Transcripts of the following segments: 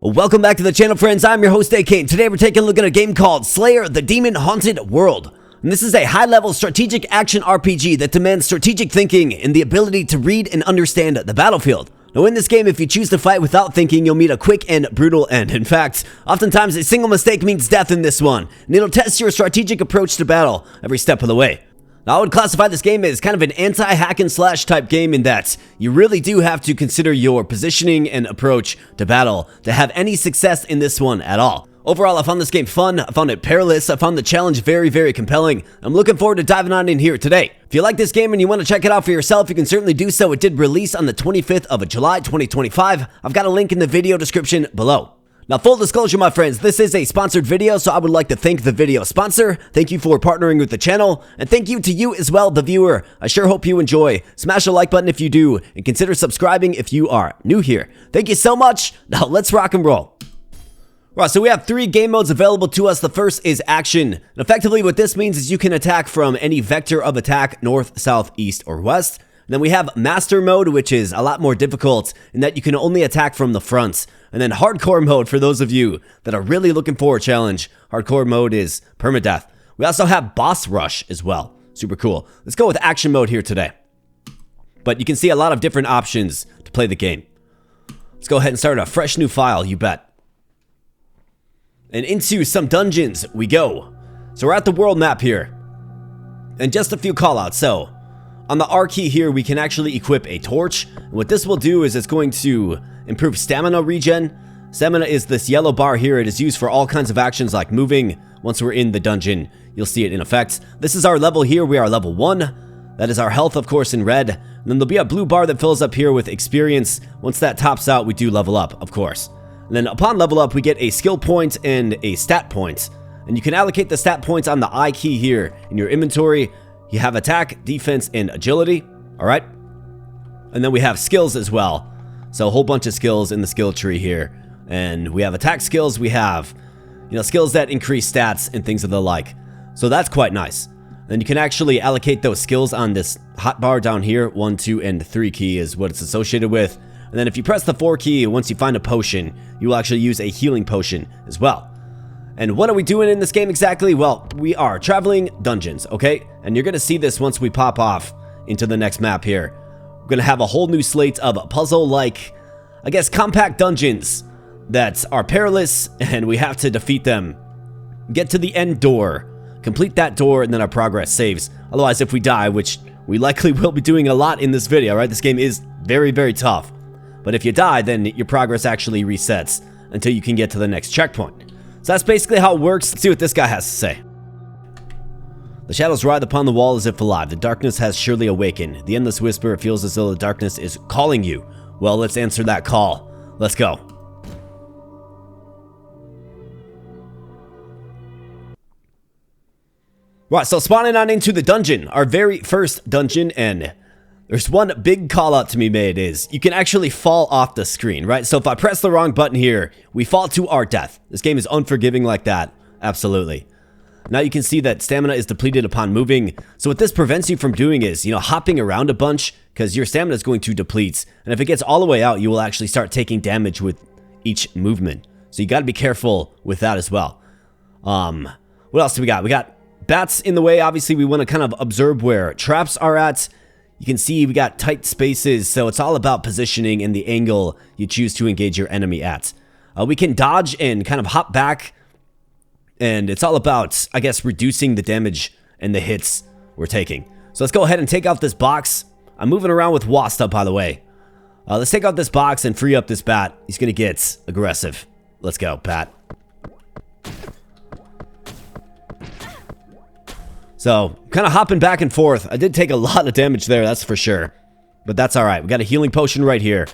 Welcome back to the channel, friends. I'm your host, AK, and today we're taking a look at a game called Slayer: The Demon Haunted World. And this is a high-level strategic action RPG that demands strategic thinking and the ability to read and understand the battlefield. Now, in this game, if you choose to fight without thinking, you'll meet a quick and brutal end. In fact, oftentimes a single mistake means death in this one, and it'll test your strategic approach to battle every step of the way. Now, I would classify this game as kind of an anti-hack-and-slash type game in that you really do have to consider your positioning and approach to battle to have any success in this one at all. Overall, I found this game fun, I found it perilous, I found the challenge very compelling. I'm looking forward to diving on in here today. If you like this game and you want to check it out for yourself, you can certainly do so. It did release on the 25th of July, 2025. I've got a link in the video description below. Now, full disclosure, my friends, this is a sponsored video, so I would like to thank the video sponsor. Thank you for partnering with the channel, and thank you to you as well, the viewer. I sure hope you enjoy. Smash a like button if you do, and consider subscribing if you are new here. Thank you so much. Now, let's rock and roll. Right, so we have 3 game modes available to us. The first is action. And effectively, what this means is you can attack from any vector of attack, north, south, east, or west. And then we have master mode, which is a lot more difficult in that you can only attack from the front. And then hardcore mode, for those of you that are really looking for a challenge, hardcore mode is permadeath. We also have boss rush as well. Super cool. Let's go with action mode here today. But you can see a lot of different options to play the game. Let's go ahead and start a fresh new file, you bet. And into some dungeons we go. So we're at the world map here. And just a few callouts. So on the R key here, we can actually equip a torch. And what this will do is it's going to improve stamina regen. Stamina is this yellow bar here. It is used for all kinds of actions like moving. Once we're in the dungeon, you'll see it in effect. This is our level here. We are level 1. That is our health, of course, in red. And then there'll be a blue bar that fills up here with experience. Once that tops out, we do level up, of course. And then upon level up, we get a skill point and a stat point. And you can allocate the stat points on the I key here in your inventory. You have attack, defense, and agility. All right. And then we have skills as well. So a whole bunch of skills in the skill tree here. And we have attack skills. We have, skills that increase stats and things of the like. So that's quite nice. And you can actually allocate those skills on this hotbar down here. 1, 2, and 3 key is what it's associated with. And then if you press the 4 key, once you find a potion, you will actually use a healing potion as well. And what are we doing in this game exactly? Well, we are traveling dungeons, okay? And you're going to see this once we pop off into the next map here. We're going to have a whole new slate of puzzle-like, I guess, compact dungeons that are perilous, and we have to defeat them. Get to the end door, complete that door, and then our progress saves. Otherwise, if we die, which we likely will be doing a lot in this video, right? This game is very tough. But if you die, then your progress actually resets until you can get to the next checkpoint. So that's basically how it works. Let's see what this guy has to say. The shadows writhe upon the wall as if alive. The darkness has surely awakened. The endless whisper feels as though the darkness is calling you. Well, let's answer that call. Let's go. Right, so spawning on into the dungeon. Our very first dungeon, and there's one big call out to be made is you can actually fall off the screen, right? So if I press the wrong button here, we fall to our death. This game is unforgiving like that. Absolutely. Now you can see that stamina is depleted upon moving. So what this prevents you from doing is, hopping around a bunch because your stamina is going to deplete. And if it gets all the way out, you will actually start taking damage with each movement. So you got to be careful with that as well. What else do we got? We got bats in the way. Obviously, we want to kind of observe where traps are at. You can see we got tight spaces, so it's all about positioning and the angle you choose to engage your enemy at. We can dodge and kind of hop back, and it's all about, I guess, reducing the damage and the hits we're taking. So let's go ahead and take out this box. I'm moving around with Wasta, by the way. Let's take out this box and free up this bat. He's going to get aggressive. Let's go, bat. So, kind of hopping back and forth. I did take a lot of damage there, that's for sure. But that's alright. We got a healing potion right here.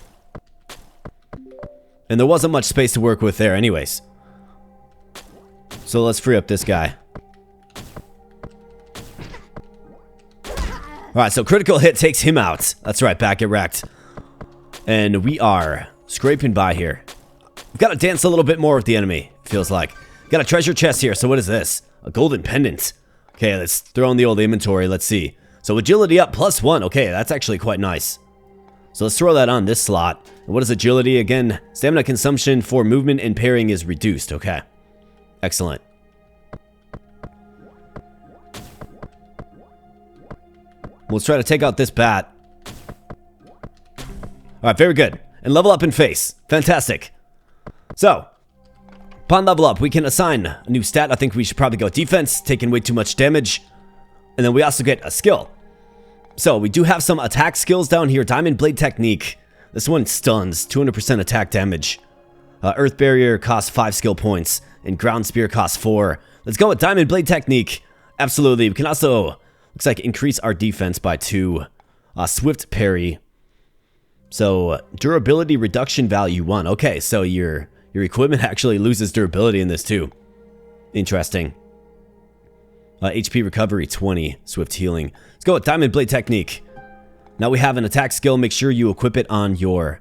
And there wasn't much space to work with there anyways. So let's free up this guy. Alright, so critical hit takes him out. That's right, back get wrecked. And we are scraping by here. We've got to dance a little bit more with the enemy, feels like. Got a treasure chest here, so what is this? A golden pendant. Okay, let's throw in the old inventory. Let's see. So agility up +1. Okay, that's actually quite nice. So let's throw that on this slot. And what is agility? Again, stamina consumption for movement and parrying is reduced. Okay. Excellent. Let's try to take out this bat. Alright, very good. And level up in face. Fantastic. So, upon level up, we can assign a new stat. I think we should probably go defense, taking way too much damage. And then we also get a skill. So, we do have some attack skills down here. Diamond Blade Technique. This one stuns, 200% attack damage. Earth Barrier costs 5 skill points. And Ground Spear costs 4. Let's go with Diamond Blade Technique. Absolutely. We can also, looks like, increase our defense by 2. Swift Parry. So, durability reduction value 1. Okay, so your equipment actually loses durability in this too. Interesting. HP recovery 20. Swift healing. Let's go with Diamond Blade Technique. Now we have an attack skill. Make sure you equip it on your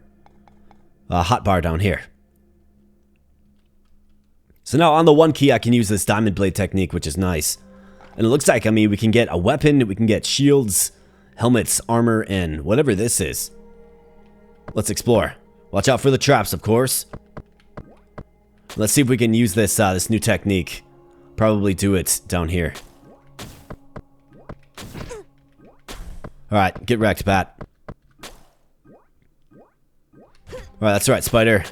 hotbar down here. So now on the 1 key, I can use this Diamond Blade Technique, which is nice. And it looks like, I mean, we can get a weapon, we can get shields, helmets, armor, and whatever this is. Let's explore. Watch out for the traps, of course. Let's see if we can use this this new technique. Probably do it down here. Alright, get wrecked, bat. Alright, that's right, spider.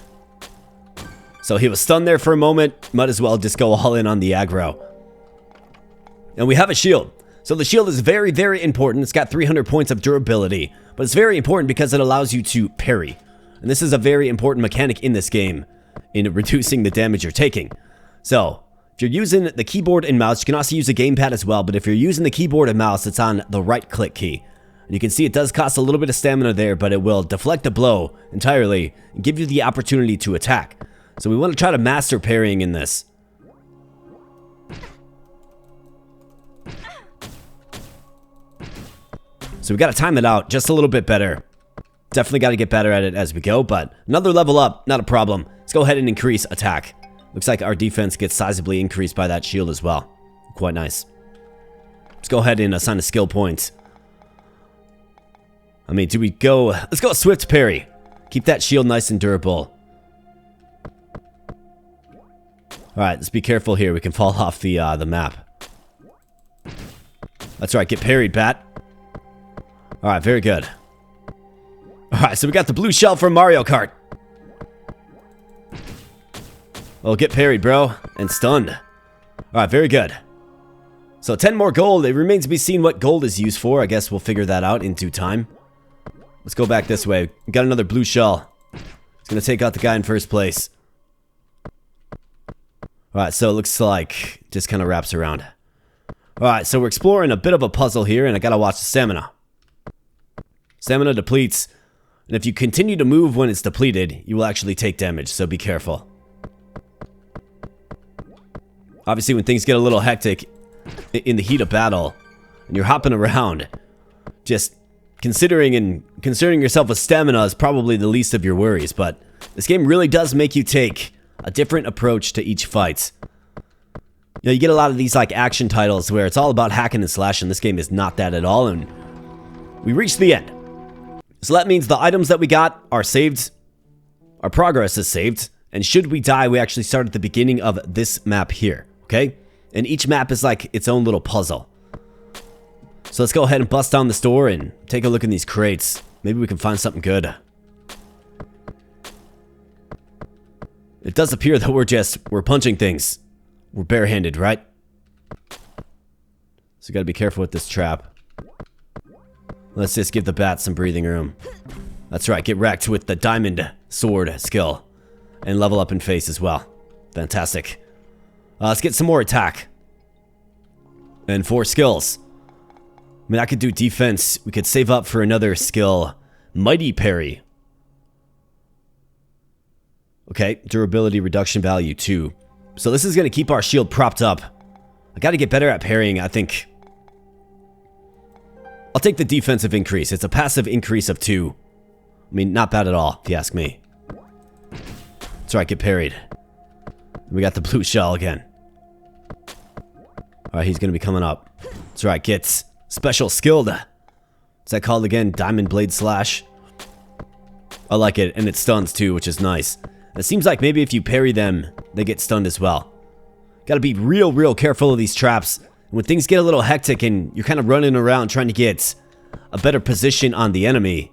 So he was stunned there for a moment. Might as well just go all in on the aggro. And we have a shield. So the shield is very, very important. It's got 300 points of durability. But it's very important because it allows you to parry. And this is a very important mechanic in this game, in reducing the damage you're taking. So, if you're using the keyboard and mouse, you can also use a gamepad as well. But if you're using the keyboard and mouse, it's on the right click key. And you can see it does cost a little bit of stamina there, but it will deflect a blow entirely and give you the opportunity to attack. So we want to try to master parrying in this. So we got to time it out just a little bit better. Definitely got to get better at it as we go, but another level up, not a problem. Let's go ahead and increase attack. Looks like our defense gets sizably increased by that shield as well. Quite nice. Let's go ahead and assign a skill point. I mean, do we go... Let's go Swift Parry. Keep that shield nice and durable. Alright, let's be careful here. We can fall off the map. That's right, get parried, bat. Alright, very good. Alright, so we got the blue shell from Mario Kart. Well, get parried, bro. And stunned. Alright, very good. So 10 more gold. It remains to be seen what gold is used for. I guess we'll figure that out in due time. Let's go back this way. We got another blue shell. It's going to take out the guy in first place. Alright, so it looks like it just kind of wraps around. Alright, so we're exploring a bit of a puzzle here, and I gotta watch the stamina. Stamina depletes, and if you continue to move when it's depleted, you will actually take damage, so be careful. Obviously, when things get a little hectic in the heat of battle, and you're hopping around, just considering yourself with stamina is probably the least of your worries, but this game really does make you take a different approach to each fight. You know, you get a lot of these like action titles where it's all about hacking and slashing. This game is not that at all, and we reached the end. So that means the items that we got are saved, our progress is saved, and should we die, we actually start at the beginning of this map here, okay? And each map is like its own little puzzle. So let's go ahead and bust down this door and take a look in these crates. Maybe we can find something good. It does appear that we're punching things. We're barehanded, right? So you gotta be careful with this trap. Let's just give the bat some breathing room. That's right, get wrecked with the diamond sword skill. And level up in face as well. Fantastic. Let's get some more attack. And 4 skills. I mean, I could do defense. We could save up for another skill. Mighty Parry. Okay, durability reduction value 2. So this is going to keep our shield propped up. I got to get better at parrying, I think. I'll take the defensive increase. It's a passive increase of 2. I mean, not bad at all, if you ask me. That's right, get parried. We got the blue shell again. Alright, he's going to be coming up. That's right, get special skilled. What's that called again? Diamond Blade Slash. I like it, and it stuns too, which is nice. It seems like maybe if you parry them, they get stunned as well. Gotta be real careful of these traps. When things get a little hectic and you're kind of running around trying to get a better position on the enemy,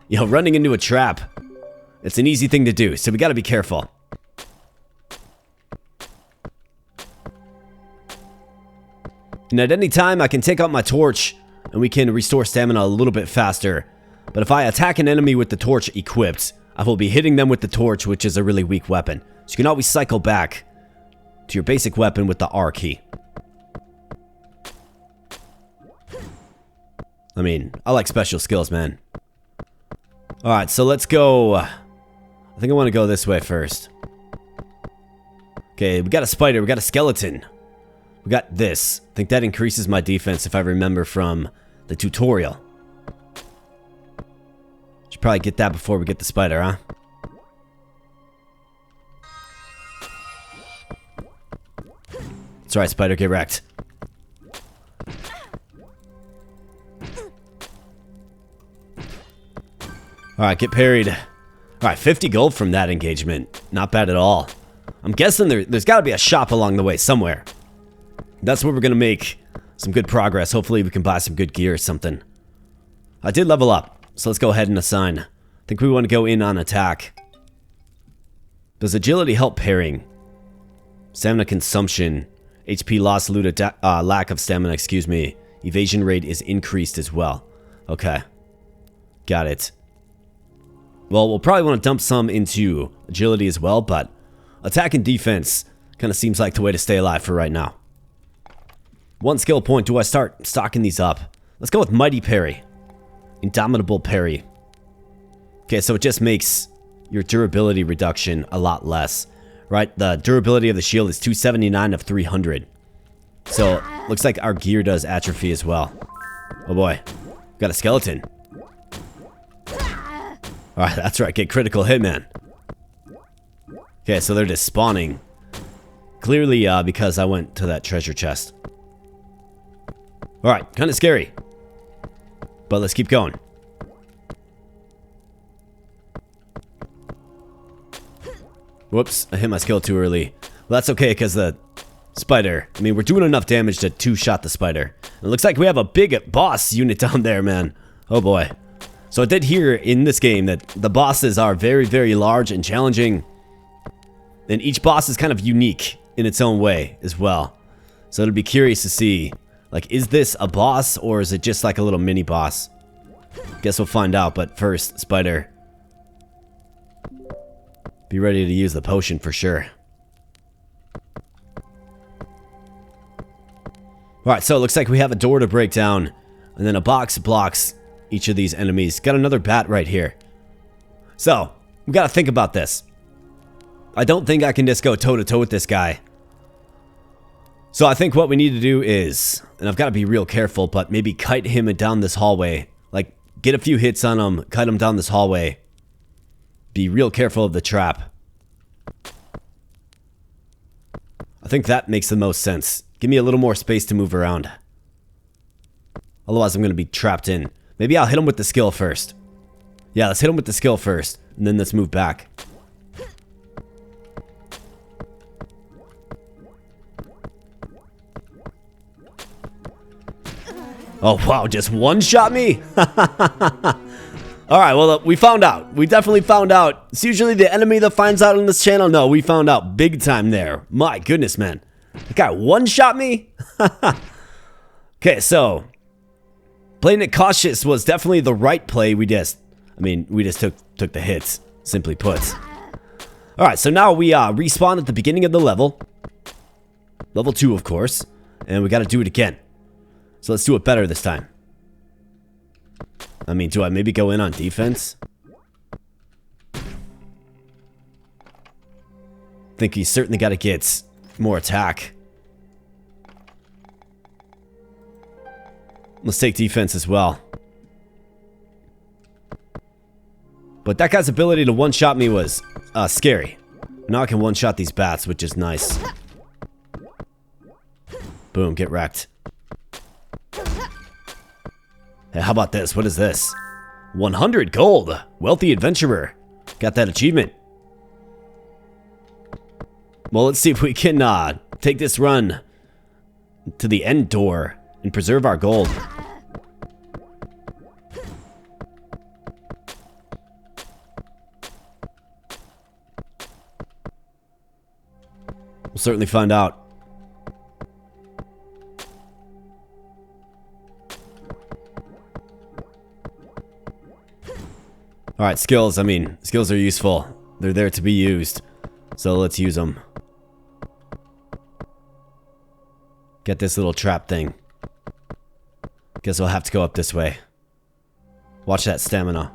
you know, running into a trap, it's an easy thing to do, so we gotta be careful. And at any time, I can take out my torch, and we can restore stamina a little bit faster. But if I attack an enemy with the torch equipped, I will be hitting them with the torch, which is a really weak weapon. So you can always cycle back to your basic weapon with the R key. I mean, I like special skills, man. Alright, so let's go. I think I want to go this way first. Okay, we got a spider, we got a skeleton. We got this. I think that increases my defense if I remember from the tutorial. Should probably get that before we get the spider, huh? That's right, spider, get wrecked. Alright, get parried. Alright, 50 gold from that engagement. Not bad at all. I'm guessing there's got to be a shop along the way somewhere. That's where we're going to make some good progress. Hopefully we can buy some good gear or something. I did level up, so let's go ahead and assign. I think we want to go in on attack. Does agility help parrying? Stamina consumption. HP loss, lack of stamina, excuse me. Evasion rate is increased as well. Okay. Got it. Well, we'll probably want to dump some into agility as well, but attack and defense kind of seems like the way to stay alive for right now. One skill point. Do I start stocking these up? Let's go with Mighty Parry. Indomitable Parry. Okay, so it just makes your durability reduction a lot less. Right? The durability of the shield is 279 of 300. So, looks like our gear does atrophy as well. Oh boy. Got a skeleton. Alright, that's right. Get critical hit, man. Okay, so they're just spawning. Clearly, because I went to that treasure chest. Alright, kind of scary. But let's keep going. Whoops, I hit my skill too early. Well, that's okay, because the spider... I mean, we're doing enough damage to two-shot the spider. It looks like we have a big boss unit down there, man. Oh boy. So I did hear in this game that the bosses are very large and challenging. And each boss is kind of unique in its own way as well. So it'll be curious to see... Like, is this a boss, or is it just like a little mini-boss? Guess we'll find out, but first, spider. Be ready to use the potion for sure. Alright, so it looks like we have a door to break down, and then a box blocks each of these enemies. Got another bat right here. So, we gotta think about this. I don't think I can just go toe-to-toe with this guy. So I think what we need to do is, and I've got to be real careful, but maybe kite him down this hallway. Like, get a few hits on him, kite him down this hallway. Be real careful of the trap. I think that makes the most sense. Give me a little more space to move around. Otherwise I'm going to be trapped in. Maybe I'll hit him with the skill first. Yeah, let's hit him with the skill first, and then let's move back. Oh, wow, just one-shot me? Alright, well, we found out. We definitely found out. It's usually the enemy that finds out on this channel. No, we found out big time there. My goodness, man. That guy one-shot me? Okay, so... Playing it cautious was definitely the right play. We just took the hits, simply put. Alright, so now we respawn at the beginning of the level. Level 2, of course. And we gotta do it again. So let's do it better this time. I mean, do I maybe go in on defense? Think he's certainly got to get more attack. Let's take defense as well. But that guy's ability to one-shot me was scary. Now I can one-shot these bats, which is nice. Boom, get wrecked. Hey, how about this? What is this? 100 gold. Wealthy adventurer. Got that achievement. Well, let's see if we can take this run to the end door and preserve our gold. We'll certainly find out. Alright, skills. I mean, skills are useful. They're there to be used. So let's use them. Get this little trap thing. Guess we'll have to go up this way. Watch that stamina.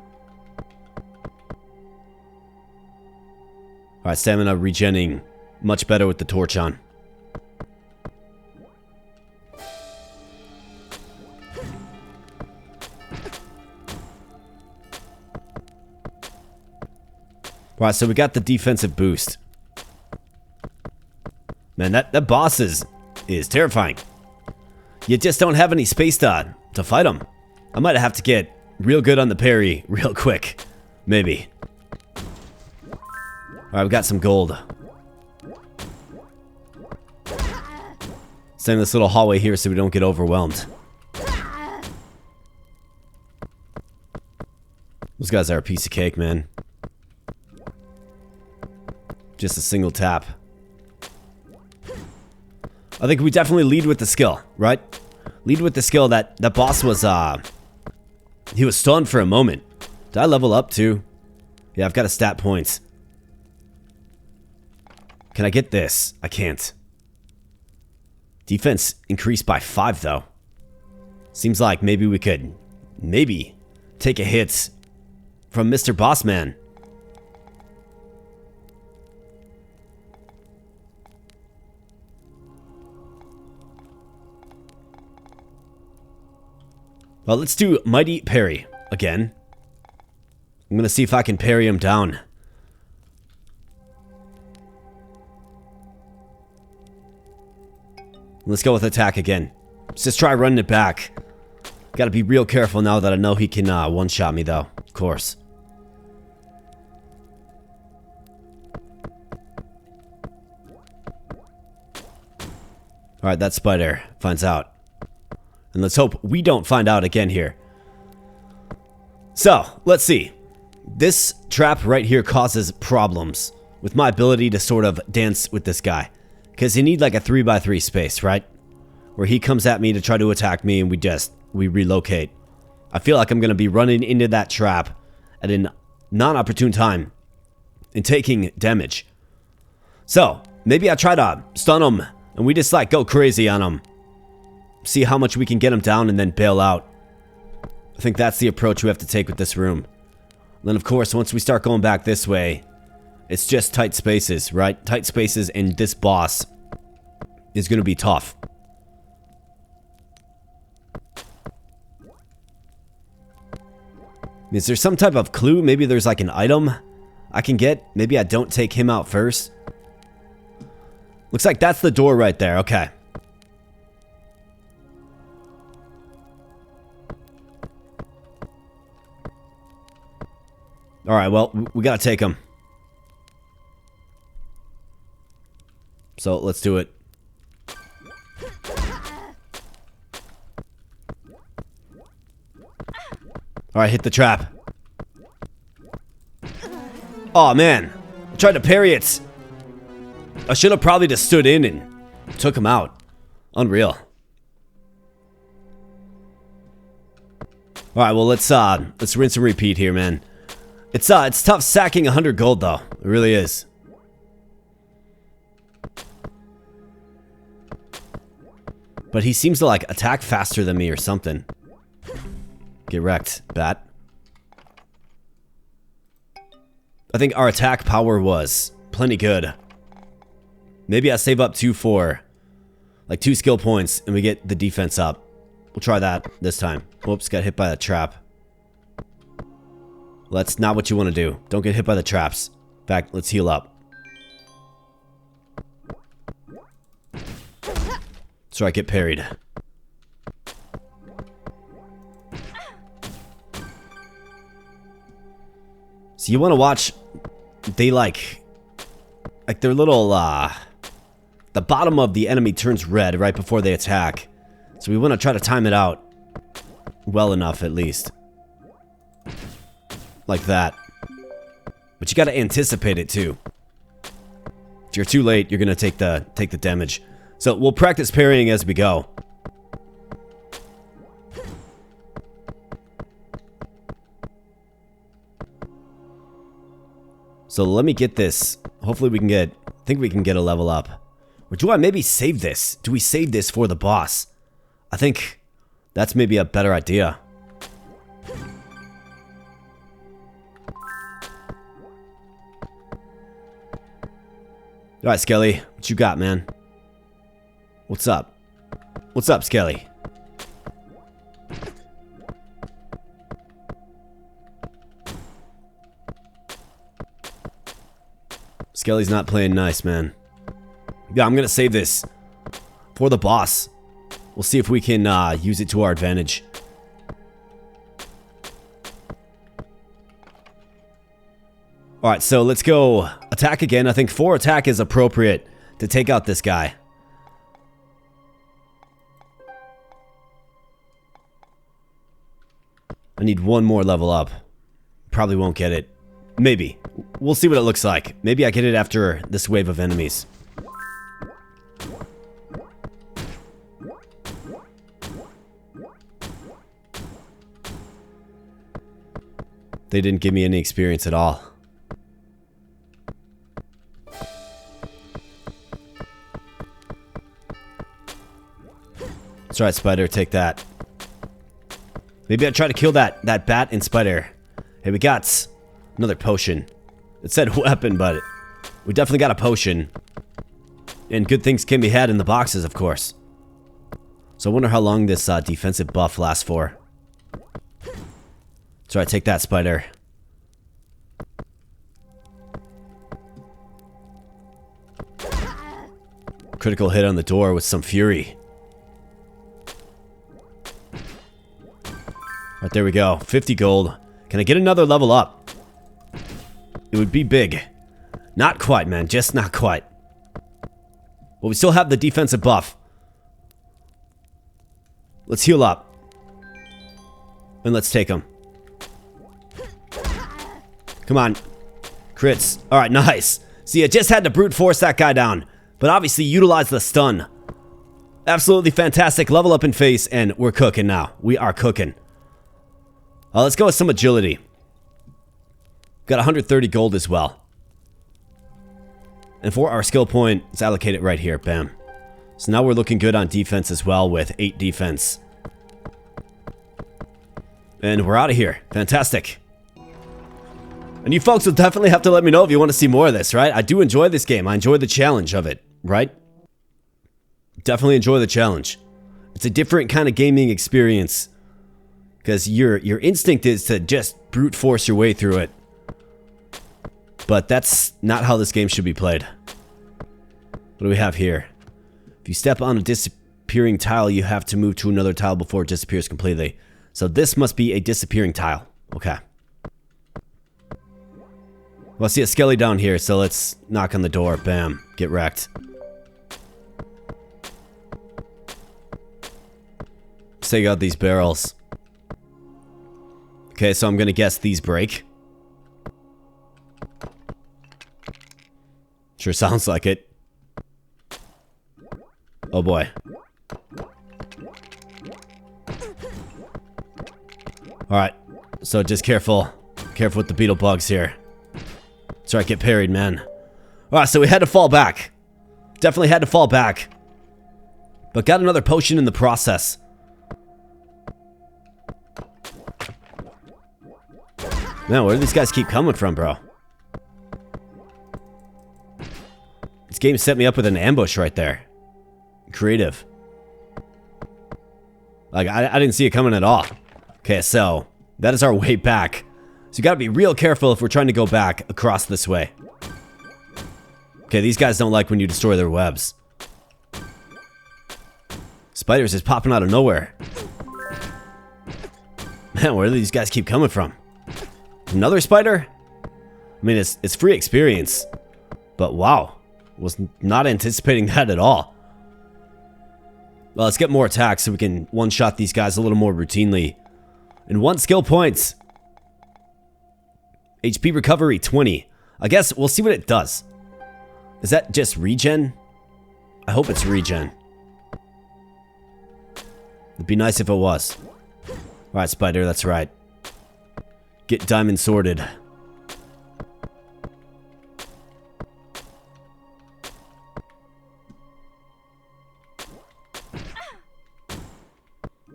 Alright, stamina regenning much better with the torch on. Alright, so we got the defensive boost. Man, that boss is terrifying. You just don't have any space to fight him. I might have to get real good on the parry real quick. Maybe. Alright, we got some gold. Stay in this little hallway here so we don't get overwhelmed. Those guys are a piece of cake, man. Just a single tap. I think we definitely lead with the skill, right? Lead with the skill. That boss was, he was stunned for a moment. Did I level up too? Yeah, I've got a stat points. Can I get this? I can't. Defense increased by 5 though. Seems like maybe we could, take a hit from Mr. Bossman. Well, let's do Mighty Parry again. I'm gonna see if I can parry him down. Let's go with attack again. Let's just try running it back. Gotta be real careful now that I know he can one-shot me though, of course. Alright, that spider finds out. And let's hope we don't find out again here. So, let's see. This trap right here causes problems with my ability to sort of dance with this guy. Because you need like a 3x3 space, right? Where he comes at me to try to attack me and we relocate. I feel like I'm going to be running into that trap at a non-opportune time and taking damage. So, maybe I try to stun him and we just like go crazy on him. See how much we can get him down and then bail out. I think that's the approach we have to take with this room. And then of course, once we start going back this way, it's just tight spaces, right? Tight spaces, and this boss is going to be tough. Is there some type of clue? Maybe there's like an item I can get. Maybe I don't take him out first. Looks like that's the door right there. Okay. Alright, well, we gotta take him. So, let's do it. Alright, hit the trap. Oh man, I tried to parry it. I should have probably just stood in and took him out. Unreal. Alright, well, let's rinse and repeat here, man. It's tough sacking 100 gold though. It really is. But he seems to like attack faster than me or something. Get wrecked, bat. I think our attack power was plenty good. Maybe I save up 2 skill points and we get the defense up. We'll try that this time. Whoops, got hit by a trap. Well, that's not what you want to do. Don't get hit by the traps. In fact, let's heal up. So I get parried. So you want to watch, they like their little, the bottom of the enemy turns red right before they attack. So we want to try to time it out well enough at least. Like that. But you got to anticipate it too. If you're too late, you're going to take the damage. So we'll practice parrying as we go. So let me get this. Hopefully we can get, I think we can get a level up. Or do I maybe save this? Do we save this for the boss? I think that's maybe a better idea. Alright, Skelly. What you got, man? What's up? What's up, Skelly? Skelly's not playing nice, man. Yeah, I'm gonna save this for the boss. We'll see if we can use it to our advantage. Alright, so let's go attack again. I think 4 attack is appropriate to take out this guy. I need 1 more level up. Probably won't get it. Maybe. We'll see what it looks like. Maybe I get it after this wave of enemies. They didn't give me any experience at all. That's right, Spider. Take that. Maybe I try to kill that bat and Spider. Hey, we got another potion. It said weapon, but we definitely got a potion. And good things can be had in the boxes, of course. So I wonder how long this defensive buff lasts for. That's right, take that, Spider. Critical hit on the door with some fury. Right, there we go. 50 gold. Can I get another level up? It would be big. Not quite, man. Just not quite. But we still have the defensive buff. Let's heal up. And let's take him. Come on. Crits. Alright, nice. See, I just had to brute force that guy down. But obviously utilize the stun. Absolutely fantastic. Level up in face, and we're cooking now. We are cooking. Let's go with some agility. Got 130 gold as well. And for our skill point, let's allocate it right here. Bam. So now we're looking good on defense as well with 8 defense. And we're out of here. Fantastic. And you folks will definitely have to let me know if you want to see more of this, right? I do enjoy this game. I enjoy the challenge of it, right? Definitely enjoy the challenge. It's a different kind of gaming experience. Because your instinct is to just brute force your way through it. But that's not how this game should be played. What do we have here? If you step on a disappearing tile, you have to move to another tile before it disappears completely. So this must be a disappearing tile. Okay. Well, I see a Skelly down here, so let's knock on the door. Bam. Get wrecked. Let's take out these barrels. Okay, so I'm gonna guess these break. Sure sounds like it. Oh boy. Alright, so just careful. Careful with the beetle bugs here. That's right, get parried, man. Alright, so we had to fall back. Definitely had to fall back. But got another potion in the process. Man, where do these guys keep coming from, bro? This game set me up with an ambush right there. Creative. Like, I didn't see it coming at all. Okay, so that is our way back. So you gotta be real careful if we're trying to go back across this way. Okay, these guys don't like when you destroy their webs. Spiders is popping out of nowhere. Man, where do these guys keep coming from? Another spider? I mean, it's free experience. But wow. Was not anticipating that at all. Well, let's get more attacks so we can one-shot these guys a little more routinely. And 1 skill points. HP recovery 20. I guess we'll see what it does. Is that just regen? I hope it's regen. It'd be nice if it was. Alright, Spider, that's right. Get diamond sorted.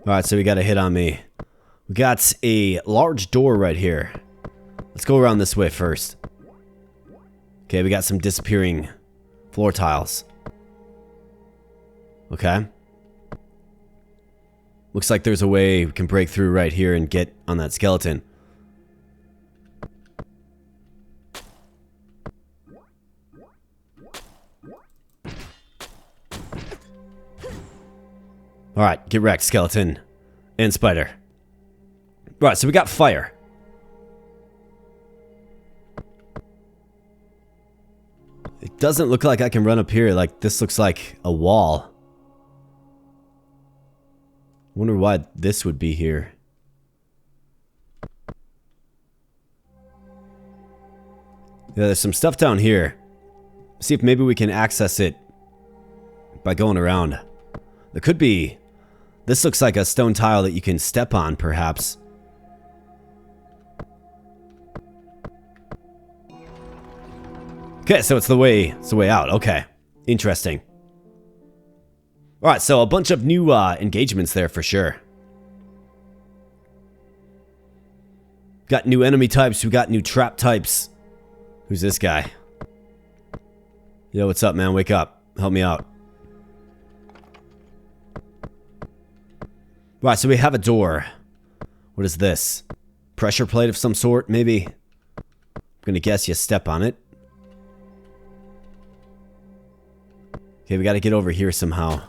Alright, so we got a hit on me. We got a large door right here. Let's go around this way first. Okay, we got some disappearing floor tiles. Okay. Looks like there's a way we can break through right here and get on that skeleton. Alright, get wrecked, skeleton. And spider. Right, so we got fire. It doesn't look like I can run up here. Like, this looks like a wall. Wonder why this would be here. Yeah, there's some stuff down here. See if maybe we can access it by going around. There could be... This looks like a stone tile that you can step on, perhaps. Okay, so it's the way out. Okay, interesting. All right, so a bunch of new engagements there for sure. Got new enemy types. We got new trap types. Who's this guy? Yo, what's up, man? Wake up. Help me out. Right, so we have a door. What is this? Pressure plate of some sort, maybe? I'm gonna guess you step on it. Okay, we gotta get over here somehow.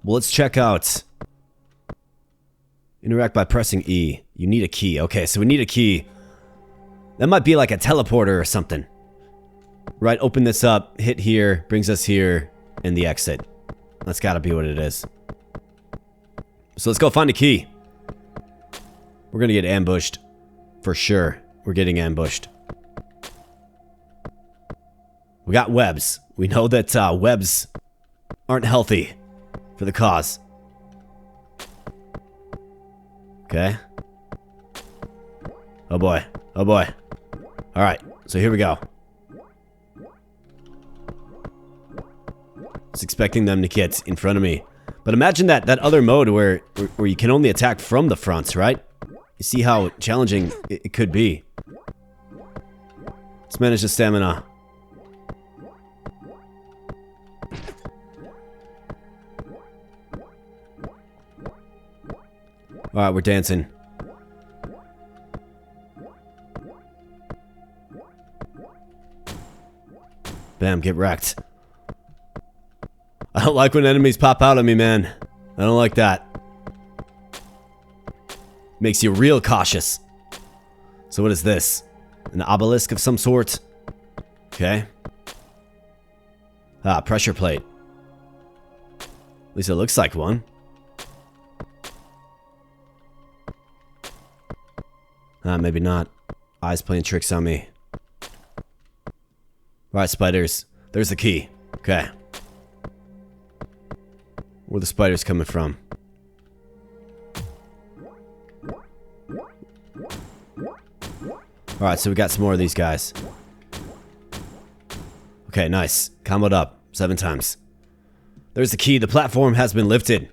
Well, let's check out. Interact by pressing E. You need a key. Okay, so we need a key. That might be like a teleporter or something. Right, open this up, hit here, brings us here, and the exit. That's gotta be what it is. So let's go find a key. We're gonna get ambushed. For sure. We're getting ambushed. We got webs. We know that webs aren't healthy for the cause. Okay. Oh boy. Oh boy. Alright, so here we go. I was expecting them to get in front of me. But imagine that other mode where you can only attack from the fronts, right? You see how challenging it could be. Let's manage the stamina. Alright, we're dancing. Bam, get wrecked. I don't like when enemies pop out on me, man. I don't like that. Makes you real cautious. So what is this? An obelisk of some sort? Okay. Ah, pressure plate. At least it looks like one. Ah, maybe not. Eyes playing tricks on me. Alright, spiders. There's the key. Okay. Where are the spiders coming from? Alright, so we got some more of these guys. Okay, nice. Comboed up 7 times. There's the key. The platform has been lifted.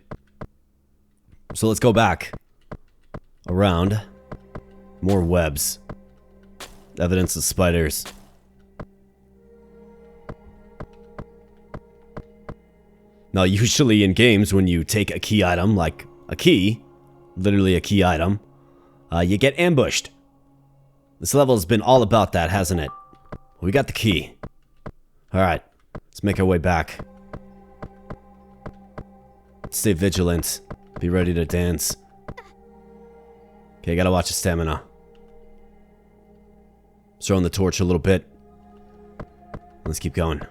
So let's go back. Around. More webs. Evidence of spiders. Now, usually in games, when you take a key item, like a key, literally a key item, you get ambushed. This level has been all about that, hasn't it? We got the key. Alright. Let's make our way back. Stay vigilant. Be ready to dance. Okay, gotta watch the stamina. Throwing the torch a little bit. Let's keep going.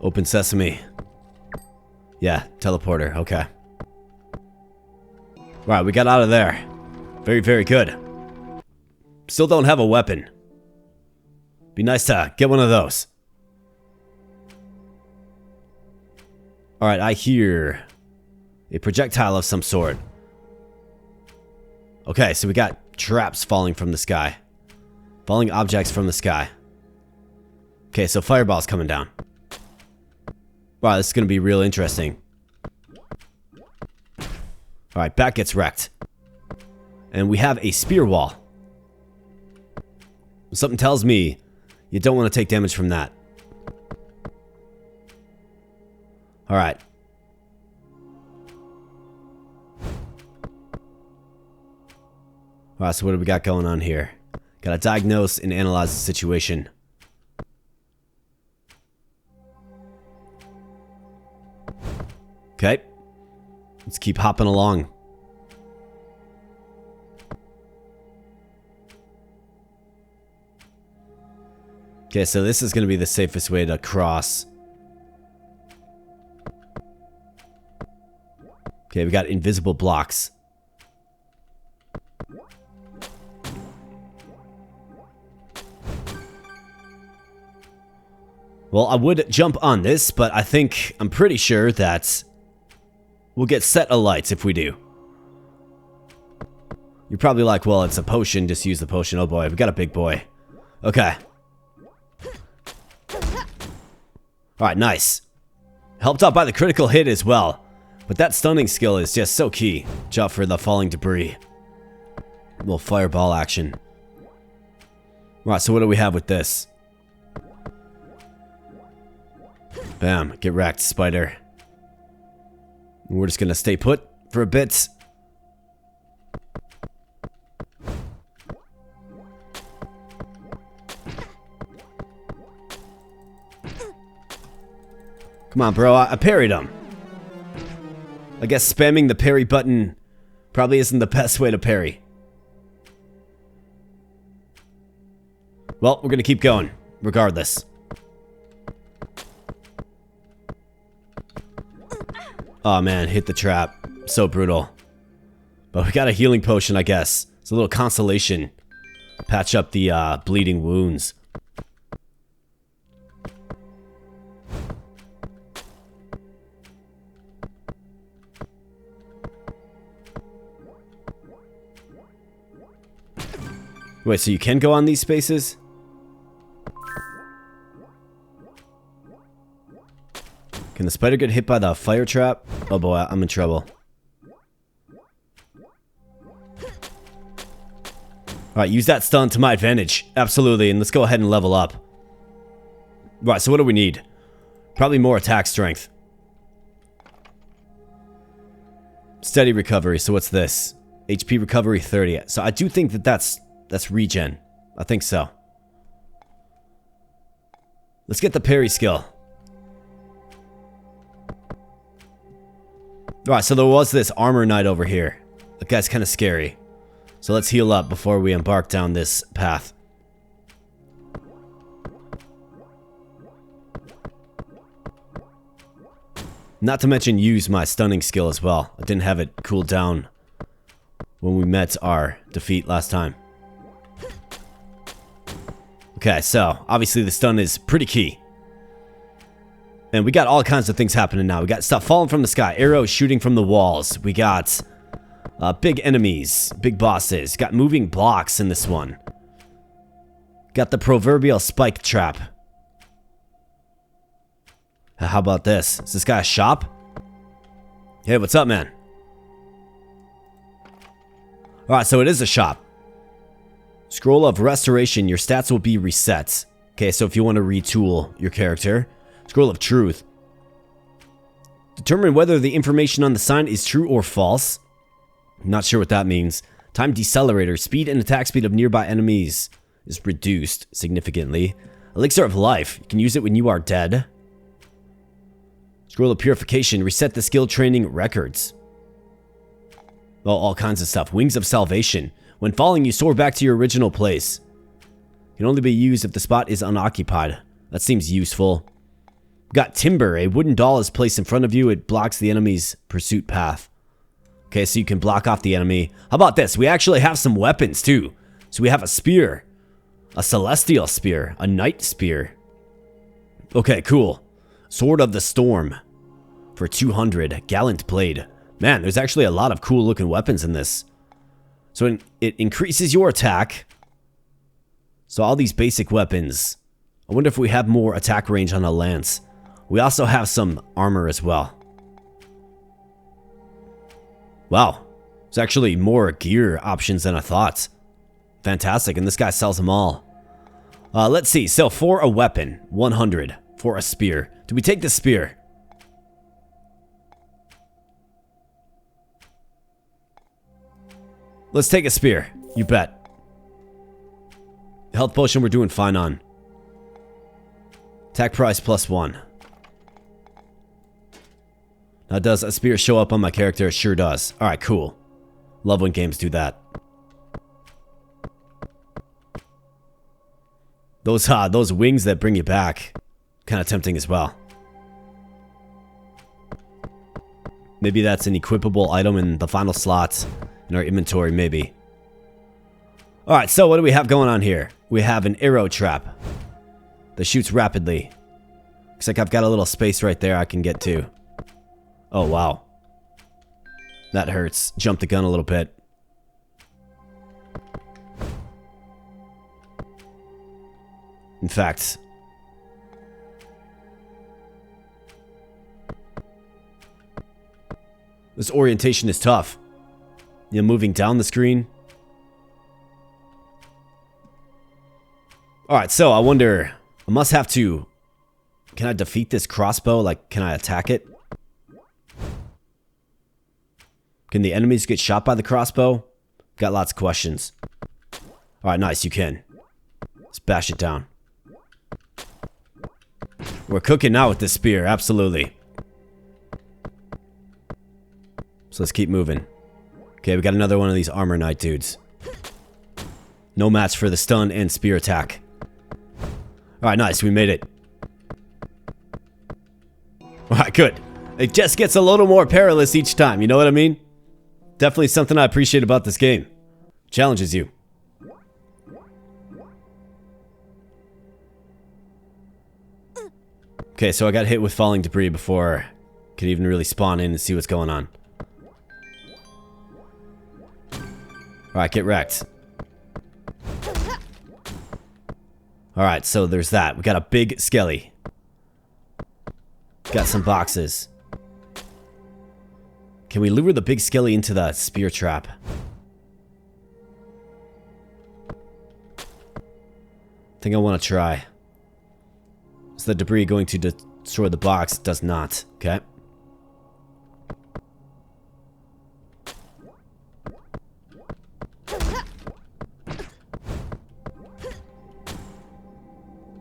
Open sesame. Yeah, teleporter. Okay. Alright, we got out of there. Very, very good. Still don't have a weapon. Be nice to get one of those. Alright, I hear a projectile of some sort. Okay, so we got traps falling from the sky. Falling objects from the sky. Okay, so fireball's coming down. Wow, this is going to be real interesting. Alright, back gets wrecked. And we have a spear wall. Something tells me you don't want to take damage from that. Alright. Alright, so what do we got going on here? Gotta diagnose and analyze the situation. Okay. Let's keep hopping along. Okay, so this is going to be the safest way to cross. Okay, we got invisible blocks. Well, I would jump on this, but I'm pretty sure that we'll get set alight if we do. You're probably like, well, it's a potion, just use the potion. Oh boy, we got a big boy. Okay. Alright, nice. Helped out by the critical hit as well. But that stunning skill is just so key. Watch out for the falling debris. A little fireball action. Alright, so what do we have with this? Bam, get wrecked, spider. We're just gonna stay put for a bit. Come on, bro. I parried him. I guess spamming the parry button probably isn't the best way to parry. Well, we're gonna keep going, regardless. Oh man, hit the trap. So brutal. But we got a healing potion, I guess. It's a little consolation. Patch up the bleeding wounds. Wait, so you can go on these spaces? Can the spider get hit by the fire trap? Oh boy, I'm in trouble. Alright, use that stun to my advantage. Absolutely, and let's go ahead and level up. Right, so what do we need? Probably more attack strength. Steady recovery, so what's this? HP recovery 30. So I do think that that's regen. I think so. Let's get the parry skill. Alright, so there was this armor knight over here. That guy's kind of scary. So let's heal up before we embark down this path. Not to mention use my stunning skill as well. I didn't have it cooled down when we met our defeat last time. Okay, so obviously the stun is pretty key. And we got all kinds of things happening now. We got stuff falling from the sky, arrows shooting from the walls. We got big enemies, big bosses. Got moving blocks in this one. Got the proverbial spike trap. How about this? Is this guy a shop? Hey, what's up, man? Alright, so it is a shop. Scroll of restoration. Your stats will be reset. Okay, so if you want to retool your character. Scroll of truth. Determine whether the information on the sign is true or false. I'm not sure what that means. Time decelerator. Speed and attack speed of nearby enemies is reduced significantly. Elixir of life. You can use it when you are dead. Scroll of purification. Reset the skill training records. Oh, all kinds of stuff. Wings of salvation. When falling, you soar back to your original place. Can only be used if the spot is unoccupied. That seems useful. Got timber. A wooden doll is placed in front of you. It blocks the enemy's pursuit path. Okay, so you can block off the enemy. How about this? We actually have some weapons too. So we have a spear. A celestial spear. A night spear. Okay, cool. Sword of the Storm. For 200. Gallant blade. Man, there's actually a lot of cool looking weapons in this. So it increases your attack. So all these basic weapons. I wonder if we have more attack range on a lance. We also have some armor as well. Wow. There's actually more gear options than I thought. Fantastic, and this guy sells them all. Let's see. So for a weapon, 100. For a spear. Do we take the spear? Let's take a spear. You bet. Health potion we're doing fine on. Attack price +1. Now, does a spear show up on my character? It sure does. Alright, cool. Love when games do that. Those wings that bring you back. Kind of tempting as well. Maybe that's an equipable item in the final slot in our inventory, maybe. Alright, so what do we have going on here? We have an arrow trap that shoots rapidly. Looks like I've got a little space right there I can get to. Oh, wow. That hurts. Jump the gun a little bit. In fact, this orientation is tough. You know, moving down the screen. Alright, so I wonder, I must have to, can I defeat this crossbow? Like, can I attack it? Can the enemies get shot by the crossbow? Got lots of questions. Alright, nice, you can. Let's bash it down. We're cooking now with this spear, absolutely. So let's keep moving. Okay, we got another one of these armor knight dudes. No match for the stun and spear attack. Alright, nice, we made it. Alright, good. It just gets a little more perilous each time, you know what I mean? Definitely something I appreciate about this game. Challenges you. Okay, so I got hit with falling debris before I could even really spawn in and see what's going on. Alright, get wrecked. Alright, so there's that. We got a big skelly. Got some boxes. Can we lure the big skelly into the spear trap? I think I want to try. Is the debris going to destroy the box? It does not. Okay.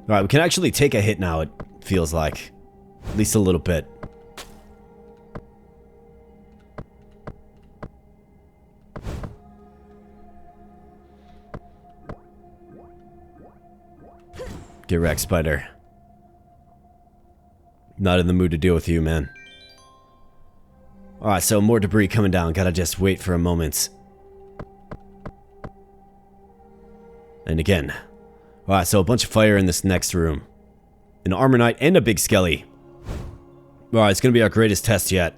Alright, we can actually take a hit now, it feels like. At least a little bit. Get wrecked, spider. Not in the mood to deal with you, man. Alright, so more debris coming down. Gotta just wait for a moment. And again. Alright, so a bunch of fire in this next room. An armor knight and a big skelly. Alright, it's gonna be our greatest test yet.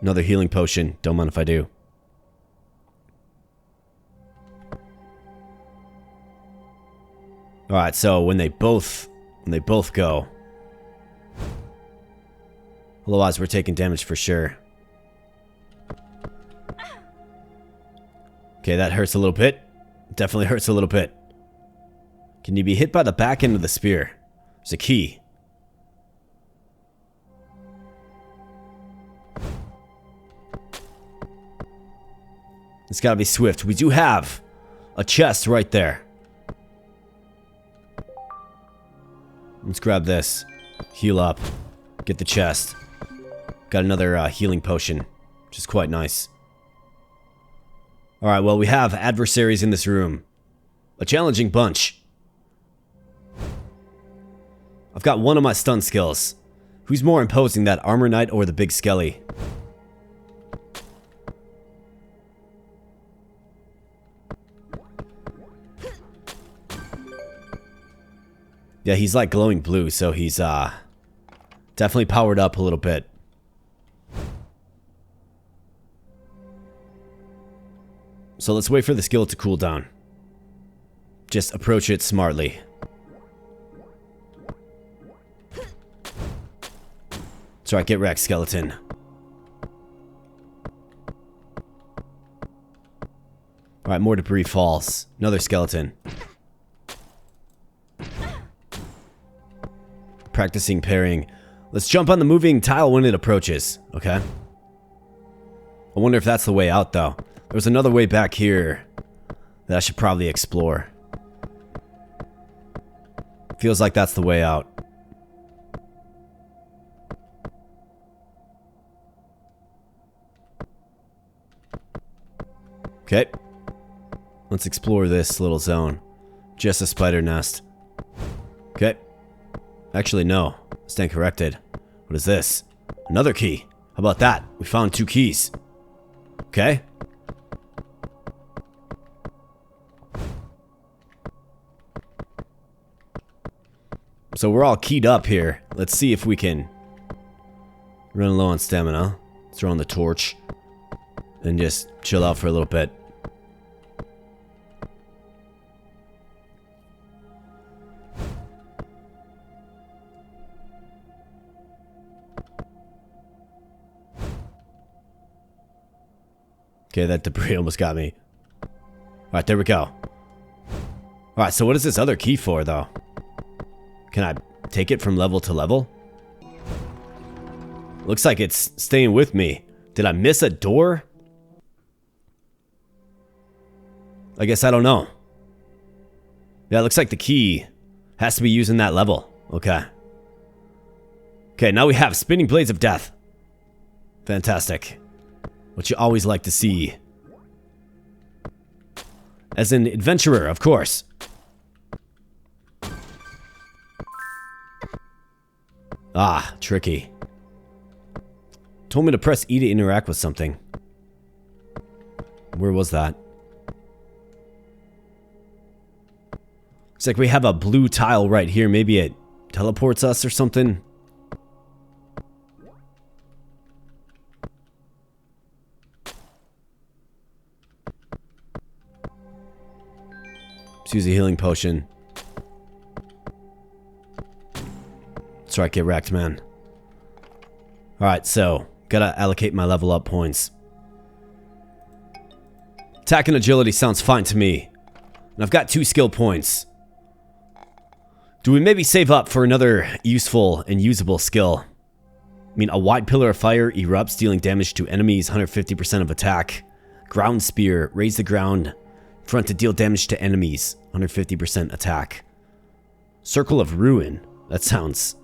Another healing potion. Don't mind if I do. Alright, so when they both go. Otherwise, we're taking damage for sure. Okay, that hurts a little bit. Definitely hurts a little bit. Can you be hit by the back end of the spear? There's a key. It's gotta be swift. We do have a chest right there. Let's grab this. Heal up. Get the chest. Got another healing potion, which is quite nice. Alright, well, we have adversaries in this room. A challenging bunch. I've got one of my stun skills. Who's more imposing, that armor knight or the big skelly? Yeah, he's like glowing blue, so he's definitely powered up a little bit. So let's wait for the skill to cool down. Just approach it smartly. That's right, get wrecked, skeleton. Alright, more debris falls. Another skeleton. Practicing parrying. Let's jump on the moving tile when it approaches. Okay. I wonder if that's the way out, though. There's another way back here that I should probably explore. Feels like that's the way out. Okay. Let's explore this little zone. Just a spider nest. Okay. Actually, no. Stand corrected. What is this? Another key. How about that? We found 2 keys. Okay. So we're all keyed up here. Let's see if we can run low on stamina. Throw on the torch. And just chill out for a little bit. Okay, that debris almost got me. Alright, there we go. Alright, so what is this other key for, though? Can I take it from level to level? Looks like it's staying with me. Did I miss a door? I guess I don't know. Yeah, it looks like the key has to be used in that level. Okay. Okay, now we have spinning blades of death. Fantastic. What you always like to see. As an adventurer, of course. Ah, tricky. Told me to press E to interact with something. Where was that? Looks like we have a blue tile right here. Maybe it teleports us or something. Let's use a healing potion. That's right, get wrecked, man. Alright, so, gotta allocate my level up points. Attack and agility sounds fine to me. And I've got 2 skill points. Do we maybe save up for another useful and usable skill? I mean, a wide pillar of fire erupts, dealing damage to enemies, 150% of attack. Ground spear, raise the ground front to deal damage to enemies, 150% attack. Circle of ruin, that sounds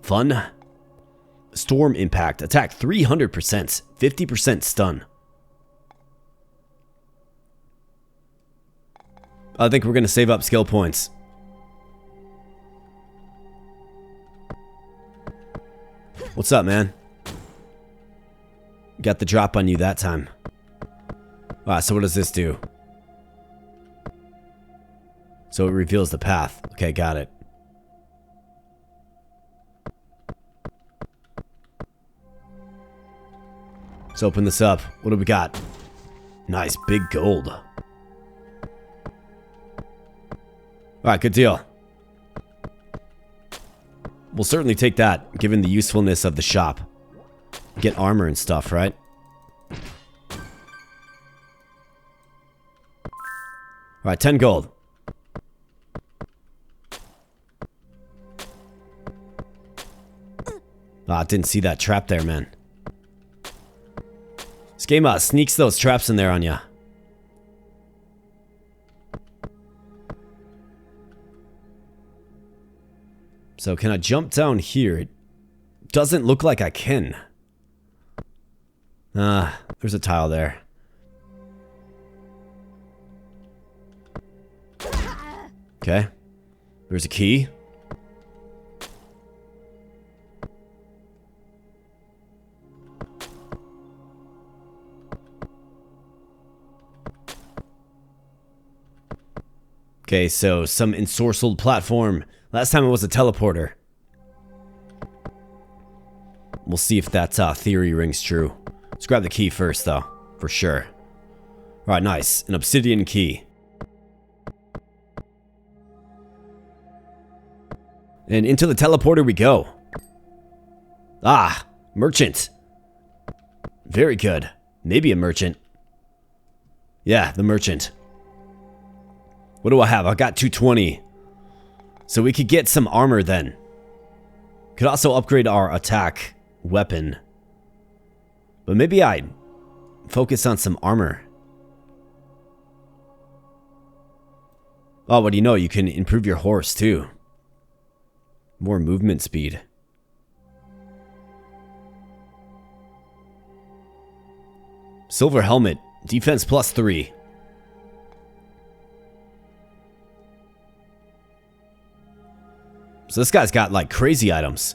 fun. Storm impact, attack 300%, 50% stun. I think we're gonna save up skill points. What's up, man? Got the drop on you that time. Alright, so what does this do? So it reveals the path. Okay, got it. Let's open this up. What do we got? Nice, big gold. Alright, good deal. We'll certainly take that, given the usefulness of the shop. Get armor and stuff, right? Alright, 10 gold. Ah, didn't see that trap there, man. This game sneaks those traps in there on ya. So can I jump down here? It doesn't look like I can. There's a tile there. Okay. There's a key. Okay, so some ensorcelled platform. Last time it was a teleporter. We'll see if that theory rings true. Let's grab the key first, though. For sure. Alright, nice. An obsidian key. And into the teleporter we go. Ah, merchant. Very good. Maybe a merchant. Yeah, the merchant. What do I have? I got 220. So we could get some armor then. Could also upgrade our attack weapon. But maybe I'd focus on some armor. Oh, what do you know? You can improve your horse too. More movement speed. Silver helmet. Defense +3. So this guy's got like crazy items.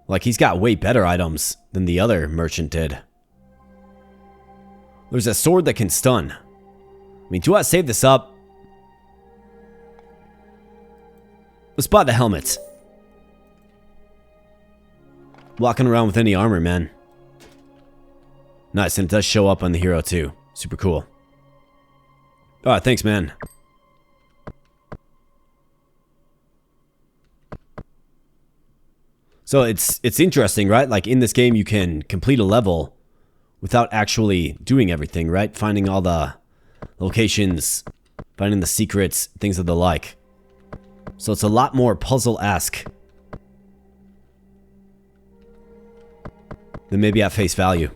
Like he's got way better items than the other merchant did. There's a sword that can stun. I mean, do I save this up? Let's buy the helmet. Walking around with any armor, man. Nice, and it does show up on the hero too. Super cool. Alright, thanks, man. So it's interesting, right? Like in this game you can complete a level without actually doing everything, right? Finding all the locations, finding the secrets, things of the like. So it's a lot more puzzle-esque than maybe at face value.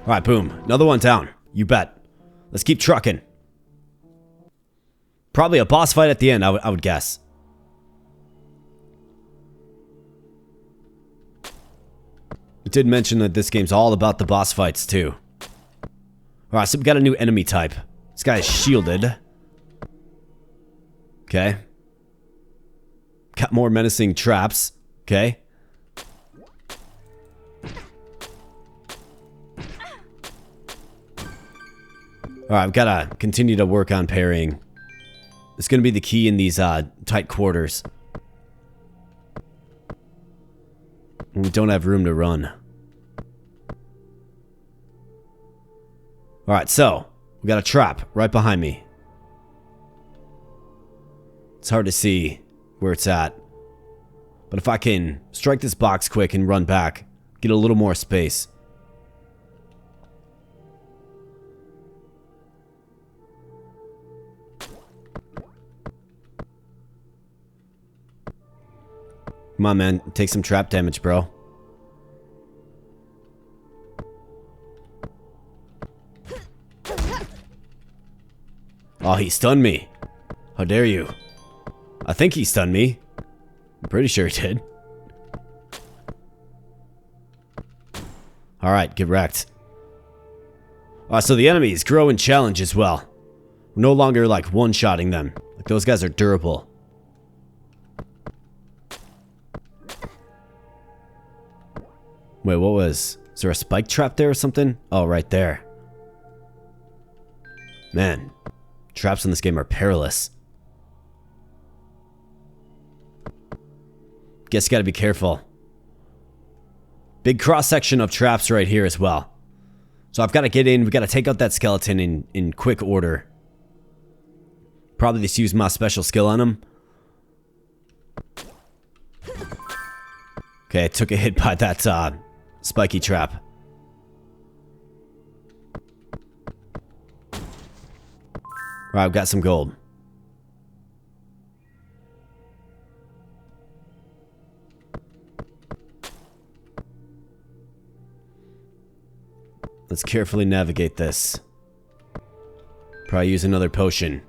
Alright, boom. Another one down. You bet. Let's keep trucking. Probably a boss fight at the end, I would guess. It did mention that this game's all about the boss fights, too. Alright, so we got a new enemy type. This guy is shielded. Okay. Got more menacing traps. Okay. Alright, I've got to continue to work on parrying. It's going to be the key in these tight quarters. We don't have room to run. Alright, so we got a trap right behind me. It's hard to see where it's at. But if I can strike this box quick and run back, get a little more space. Come on, man. Take some trap damage, bro. Oh, he stunned me. How dare you? I think he stunned me. I'm pretty sure he did. Alright, get wrecked. So the enemies grow in challenge as well. We're no longer like one-shotting them. Like those guys are durable. Wait, what was... Is there a spike trap there or something? Oh, right there. Man, traps in this game are perilous. Guess you gotta be careful. Big cross-section of traps right here as well. So I've got to get in. We got to take out that skeleton in quick order. Probably just use my special skill on him. Okay, I took a hit by that spiky trap. Alright, I've got some gold. Let's carefully navigate this. Probably use another potion.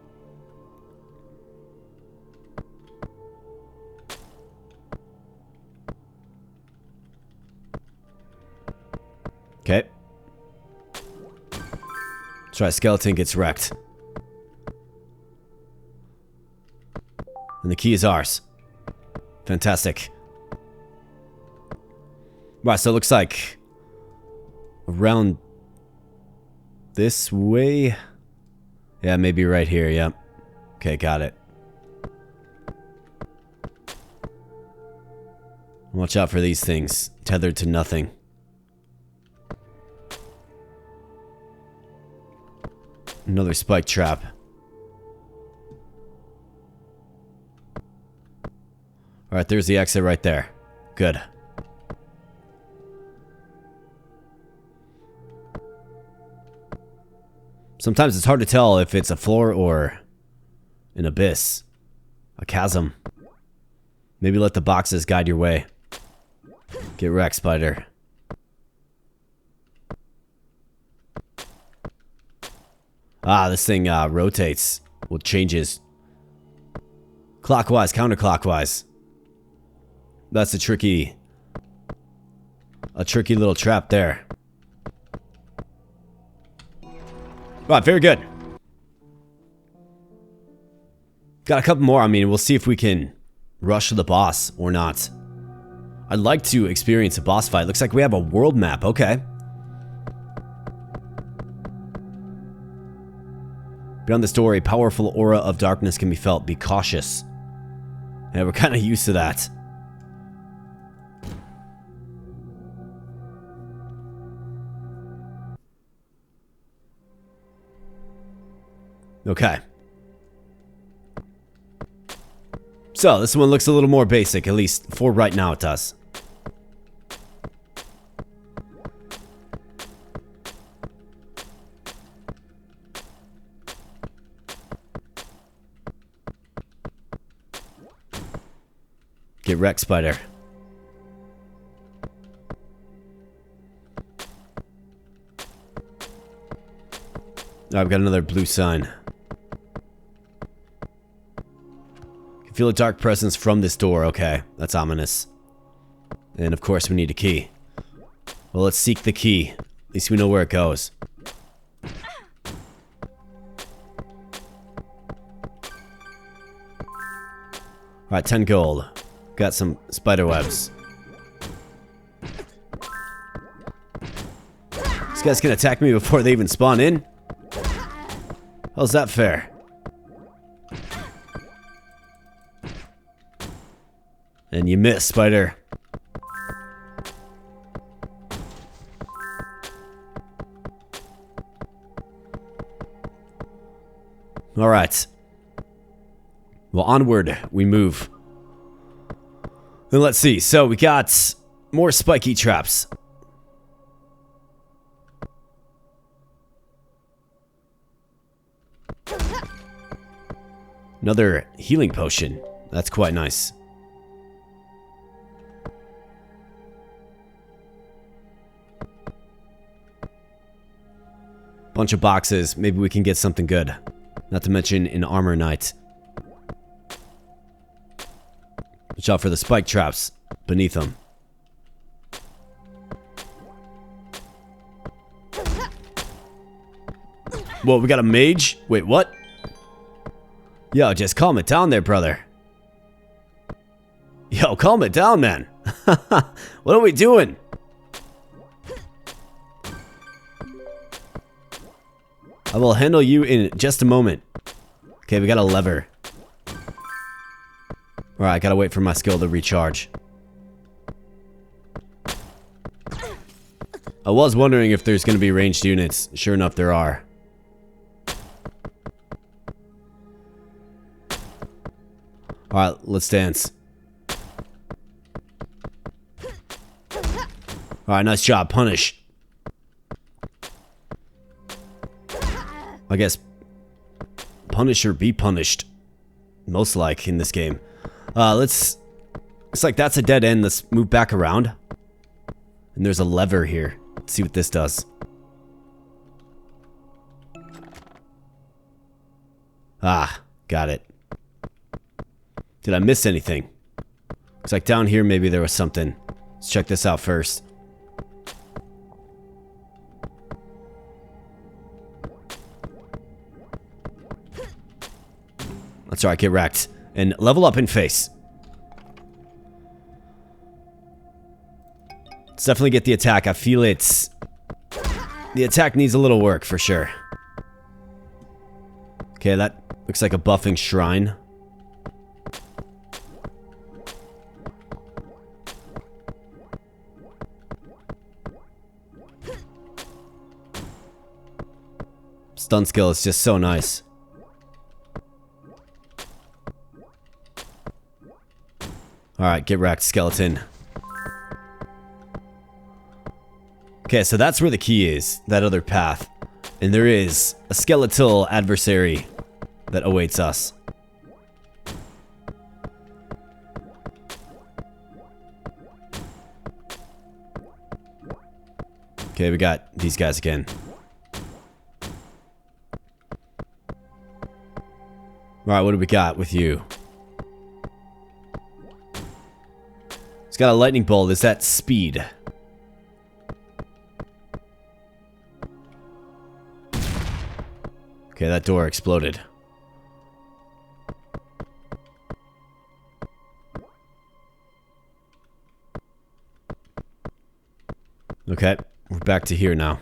Okay. Try skeleton gets wrecked. And the key is ours. Fantastic. Right, so it looks like around this way. Yeah, maybe right here, yep. Okay, got it. Watch out for these things. Tethered to nothing. Another spike trap. Alright, there's the exit right there. Good. Sometimes it's hard to tell if it's a floor or an abyss. A chasm. Maybe let the boxes guide your way. Get wrecked, spider. Ah, this thing rotates. Well, changes. Clockwise, counterclockwise. That's a tricky little trap there. Right, very good. Got a couple more. I mean, we'll see if we can rush the boss or not. I'd like to experience a boss fight. Looks like we have a world map. Okay. Beyond this door, a powerful aura of darkness can be felt. Be cautious. Yeah, we're kind of used to that. Okay. So, this one looks a little more basic, at least for right now it does. Get wrecked, spider. Oh, I've got another blue sign. Can feel a dark presence from this door. Okay, that's ominous. And of course we need a key. Well, let's seek the key. At least we know where it goes. Alright, 10 gold. Got some spider webs. These guys can attack me before they even spawn in? How's that fair? And you miss, spider. Alright. Well, onward we move. Then let's see. So we got more spiky traps. Another healing potion. That's quite nice. Bunch of boxes. Maybe we can get something good. Not to mention an armor knight. Watch out for the spike traps beneath them. Whoa, we got a mage? Wait, what? Yo, just calm it down there, brother. Yo, calm it down, man. What are we doing? I will handle you in just a moment. Okay, we got a lever. Alright, gotta wait for my skill to recharge. I was wondering if there's gonna be ranged units. Sure enough, there are. Alright, let's dance. Alright, nice job. Punish. I guess punish or be punished. Most like in this game. Looks like that's a dead end. Let's move back around. And there's a lever here. Let's see what this does. Ah, got it. Did I miss anything? Looks like down here maybe there was something. Let's check this out first. That's alright, get wrecked. And level up in face. Let's definitely get the attack. I feel it's... The attack needs a little work for sure. Okay, that looks like a buffing shrine. Stun skill is just so nice. Alright, get wrecked, skeleton. Okay, so that's where the key is. That other path. And there is a skeletal adversary that awaits us. Okay, we got these guys again. Alright, what do we got with you? He's got a lightning bolt. Is that speed? Okay, that door exploded. Okay, we're back to here now.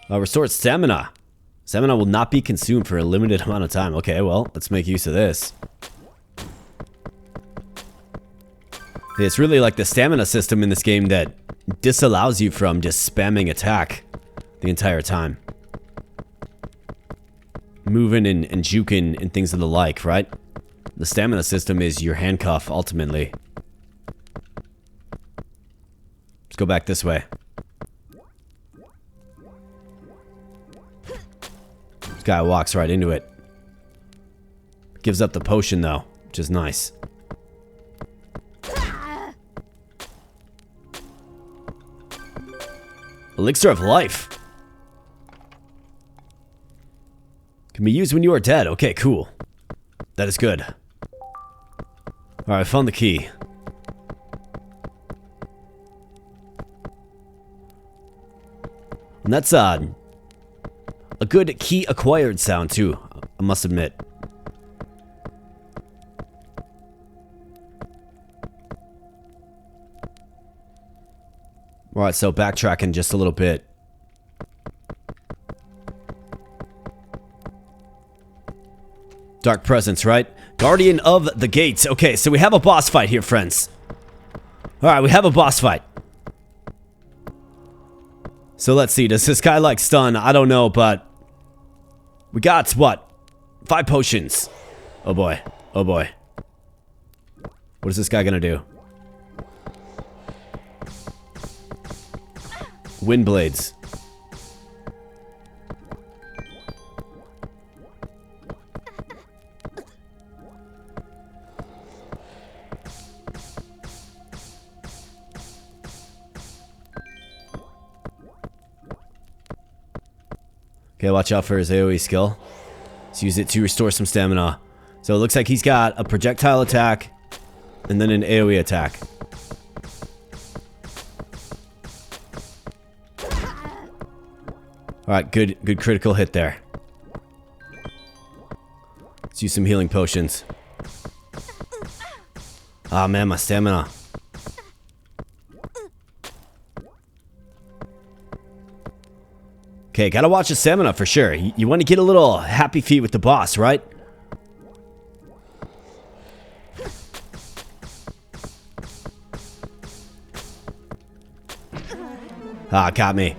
Restored stamina. Stamina will not be consumed for a limited amount of time. Okay, well, let's make use of this. It's really like the stamina system in this game that disallows you from just spamming attack the entire time. Moving and juking and things of the like, right? The stamina system is your handcuff, ultimately. Let's go back this way. This guy walks right into it. Gives up the potion, though, which is nice. Elixir of life. Can be used when you are dead. Okay, cool. That is good. Alright, I found the key. And that's a good key acquired sound too, I must admit. Alright, so backtracking just a little bit. Dark presence, right? Guardian of the Gates. Okay, so we have a boss fight here, friends. Alright, we have a boss fight. So let's see, does this guy like stun? I don't know, but... We got, what? 5 potions. Oh boy. Oh boy. What is this guy gonna do? Wind blades. Okay, watch out for his AoE skill. Let's use it to restore some stamina. So it looks like he's got a projectile attack and then an AoE attack. Alright, good critical hit there. Let's use some healing potions. Ah, man, my stamina. Okay, gotta watch the stamina for sure. You want to get a little happy feet with the boss, right? Ah, got me.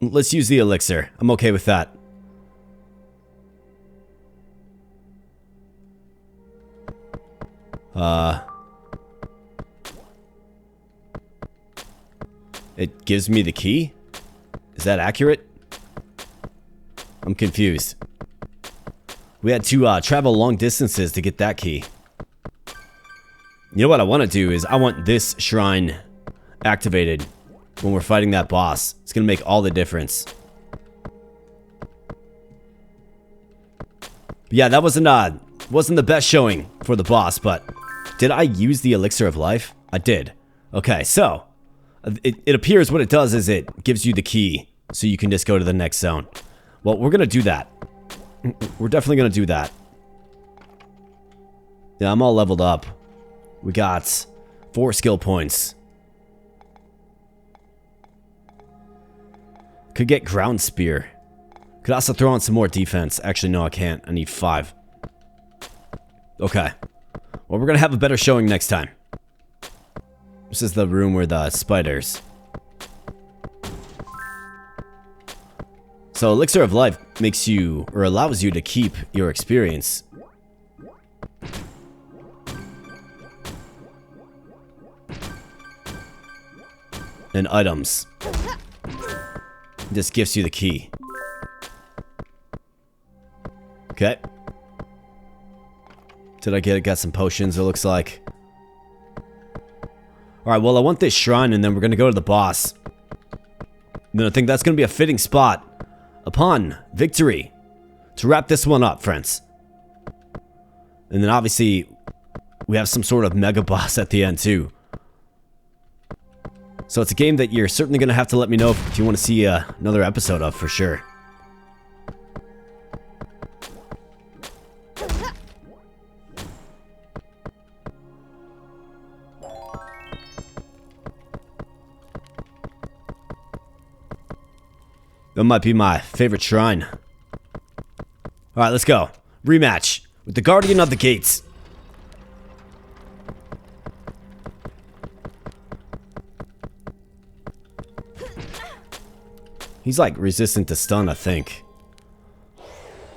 Let's use the elixir. I'm okay with that. It gives me the key? Is that accurate? I'm confused. We had to travel long distances to get that key. You know what I want to do is I want this shrine activated when we're fighting that boss. It's gonna make all the difference. But yeah, that wasn't the best showing for the boss, but did I use the elixir of life? I did. Okay, so it appears what it does is it gives you the key so you can just go to the next zone. Well, we're gonna do that. We're definitely gonna do that. Yeah, I'm all leveled up. We got 4 skill points. Could get ground spear. Could also throw on some more defense. Actually, no, I can't. I need 5. Okay. Well, we're gonna have a better showing next time. This is the room where the spiders. So, elixir of life makes you, or allows you to keep your experience. And items. This gives you the key. Okay. Did I got some potions, it looks like. Alright, well, I want this shrine, and then we're going to go to the boss. And then I think that's going to be a fitting spot upon victory to wrap this one up, friends. And then, obviously, we have some sort of mega boss at the end, too. So it's a game that you're certainly going to have to let me know if you want to see another episode of, for sure. That might be my favorite shrine. Alright, let's go. Rematch with the Guardian of the Gates. He's like resistant to stun, I think.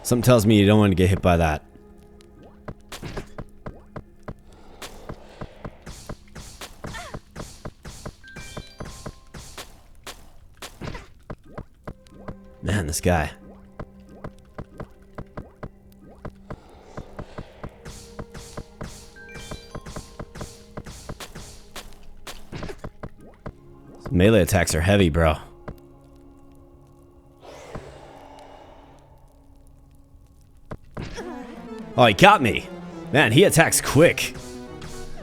Something tells me you don't want to get hit by that. Man, this guy. His melee attacks are heavy, bro. Oh, he got me. Man, he attacks quick.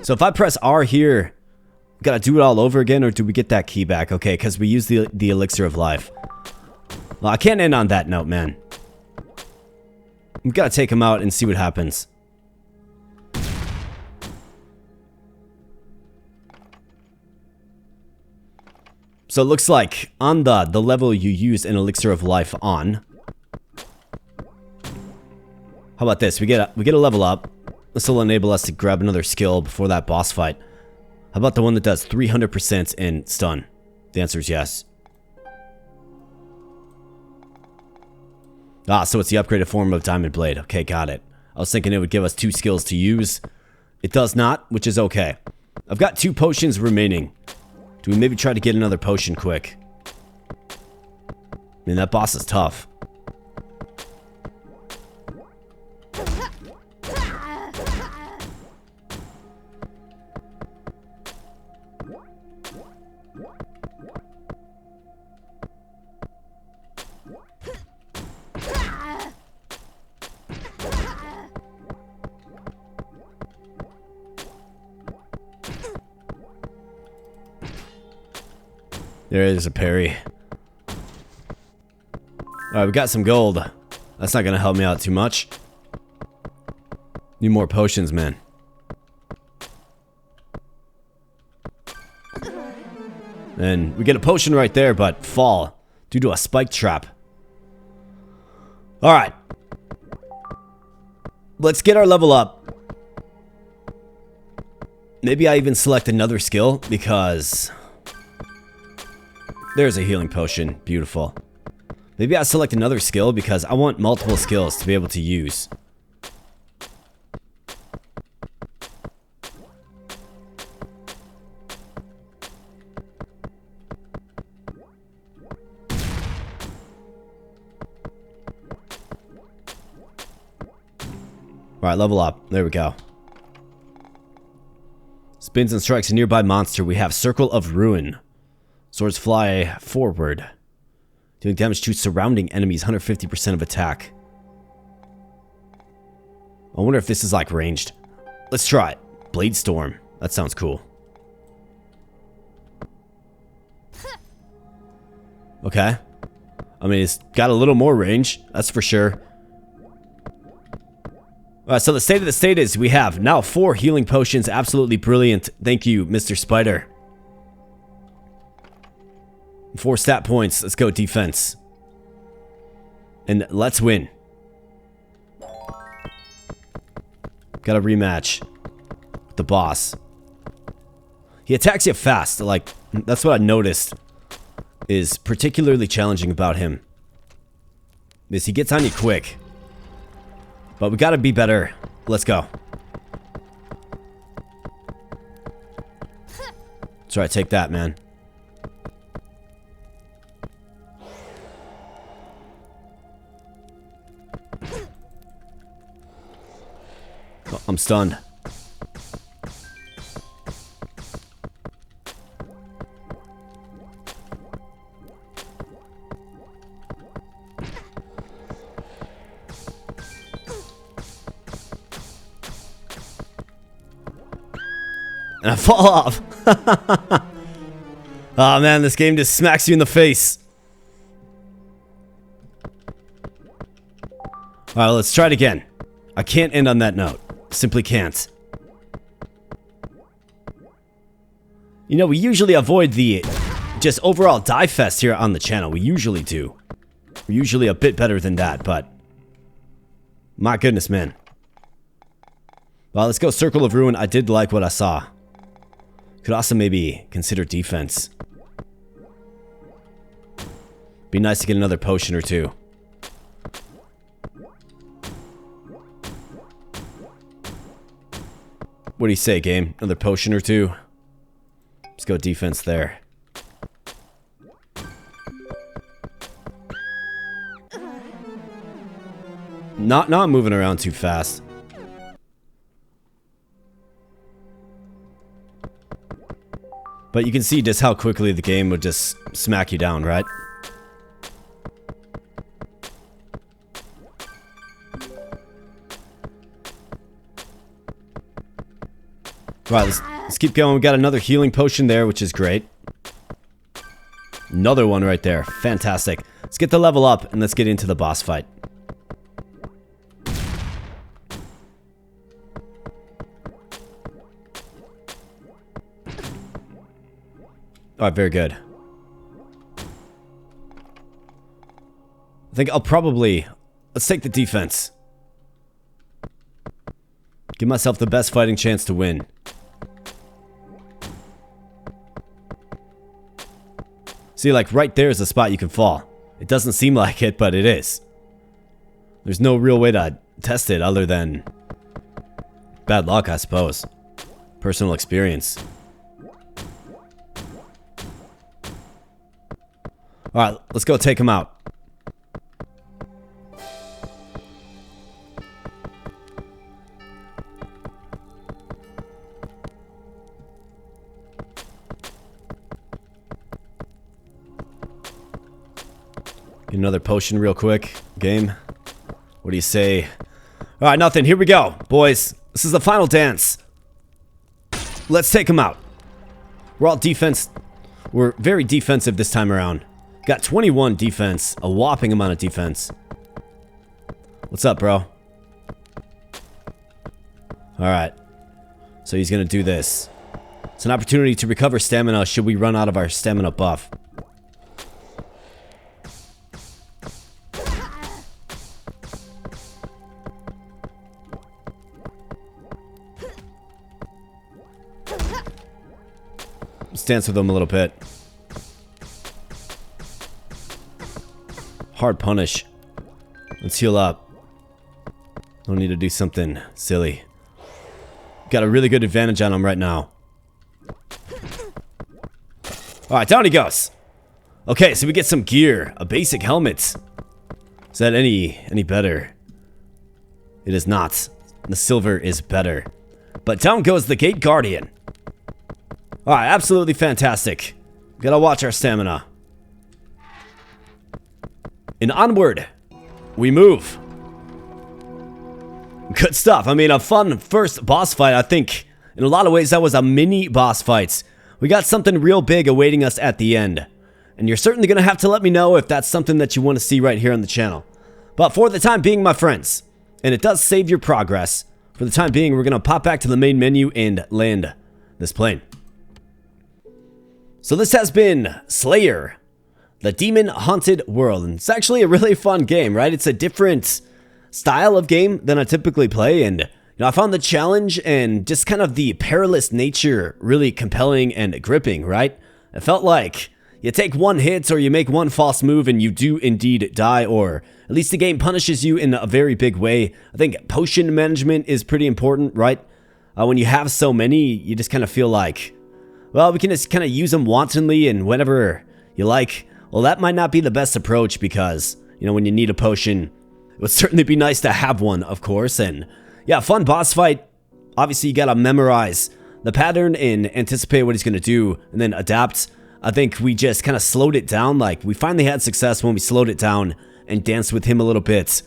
So if I press R here, gotta do it all over again, or do we get that key back? Okay, because we use the elixir of life. Well, I can't end on that note, man. We gotta take him out and see what happens. So it looks like on the level you use an elixir of life on. How about this? We get a level up. This will enable us to grab another skill before that boss fight. How about the one that does 300% in stun? The answer is yes. Ah, so it's the upgraded form of Diamond Blade. Okay, got it. I was thinking it would give us 2 skills to use. It does not, which is okay. I've got 2 potions remaining. Do we maybe try to get another potion quick? I mean, that boss is tough. There is a parry. Alright, we got some gold. That's not gonna help me out too much. Need more potions, man. And we get a potion right there, but fall due to a spike trap. Alright. Let's get our level up. Maybe I even select another skill, because there's a healing potion. Beautiful. Maybe I select another skill because I want multiple skills to be able to use. Alright, level up. There we go. Spins and strikes a nearby monster. We have Circle of Ruin. Swords fly forward. Doing damage to surrounding enemies, 150% of attack. I wonder if this is like ranged. Let's try it. Blade Storm. That sounds cool. Okay. I mean, it's got a little more range. That's for sure. Alright, so the state of the state is we have now 4 healing potions. Absolutely brilliant. Thank you, Mr. Spider. 4 stat points. Let's go defense. And let's win. Got a rematch with the boss. He attacks you fast. Like, that's what I noticed is particularly challenging about him. Is he gets on you quick. But we gotta be better. Let's go. That's right, take that, man. Oh, I'm stunned. And I fall off. Oh man, this game just smacks you in the face. Alright, let's try it again. I can't end on that note. Simply can't. You know, we usually avoid the just overall dive fest here on the channel. We usually do. We're usually a bit better than that, but my goodness, man. Well, let's go Circle of Ruin. I did like what I saw. Could also maybe consider defense. Be nice to get another potion or two. What do you say, game? Another potion or two? Let's go defense there. Not moving around too fast. But you can see just how quickly the game would just smack you down, right? Right, let's keep going. We got another healing potion there, which is great. Another one right there. Fantastic. Let's get the level up and let's get into the boss fight. Alright, very good. I think I'll probably... Let's take the defense. Give myself the best fighting chance to win. See, like, right there is a spot you can fall. It doesn't seem like it, but it is. There's no real way to test it other than bad luck, I suppose. Personal experience. Alright, let's go take him out. Get another potion real quick. Game. What do you say? Alright, nothing. Here we go, boys. This is the final dance. Let's take him out. We're all defense. We're very defensive this time around. Got 21 defense. A whopping amount of defense. What's up, bro? Alright. So he's gonna do this. It's an opportunity to recover stamina should we run out of our stamina buff. Let's dance with him a little bit. Hard punish. Let's heal up. Don't need to do something silly. Got a really good advantage on him right now. Alright, down he goes. Okay, so we get some gear. A basic helmet. Is that any better? It is not. The silver is better. But down goes the Gate Guardian. Alright, absolutely fantastic. Gotta watch our stamina. And onward we move. Good stuff. I mean, a fun first boss fight. I think in a lot of ways that was a mini boss fight. We got something real big awaiting us at the end. And you're certainly going to have to let me know if that's something that you want to see right here on the channel. But for the time being, my friends, and it does save your progress, for the time being, we're going to pop back to the main menu and land this plane. So this has been Slayer, the Demon Haunted World. And it's actually a really fun game, right? It's a different style of game than I typically play. And I found the challenge and just kind of the perilous nature really compelling and gripping, right? It felt like you take one hit or you make one false move and you do indeed die, or at least the game punishes you in a very big way. I think potion management is pretty important, right? When you have so many, you just kind of feel like, well, we can just kind of use them wantonly and whenever you like. Well, that might not be the best approach because, when you need a potion, it would certainly be nice to have one, of course. And yeah, fun boss fight. Obviously, you gotta memorize the pattern and anticipate what he's gonna do and then adapt. I think we just kind of slowed it down. Like, we finally had success when we slowed it down and danced with him a little bit.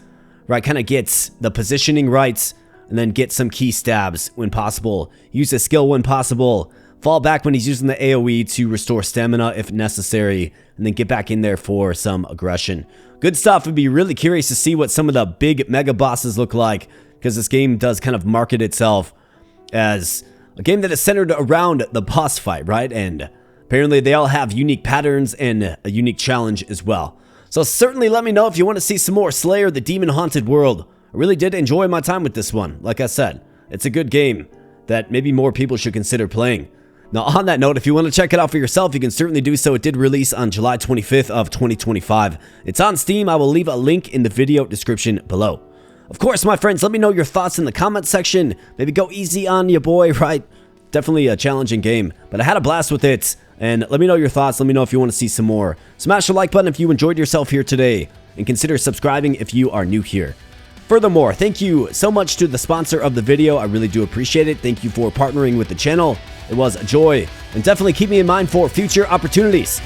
Right, kind of get the positioning right and then get some key stabs when possible. Use his skill when possible. Fall back when he's using the AoE to restore stamina if necessary. And then get back in there for some aggression. Good stuff. I'd be really curious to see what some of the big mega bosses look like, because this game does kind of market itself as a game that is centered around the boss fight, right? And apparently they all have unique patterns and a unique challenge as well. So certainly let me know if you want to see some more Slayer, the Demon Haunted World. I really did enjoy my time with this one. Like I said, it's a good game that maybe more people should consider playing. Now, on that note, if you want to check it out for yourself, you can certainly do so. It did release on July 25th of 2025. It's on Steam. I will leave a link in the video description below. Of course, my friends, let me know your thoughts in the comment section. Maybe go easy on your boy, right? Definitely a challenging game, but I had a blast with it. And let me know your thoughts. Let me know if you want to see some more. Smash the like button if you enjoyed yourself here today, and consider subscribing if you are new here. Furthermore, thank you so much to the sponsor of the video. I really do appreciate it. Thank you for partnering with the channel. It was a joy, and definitely keep me in mind for future opportunities.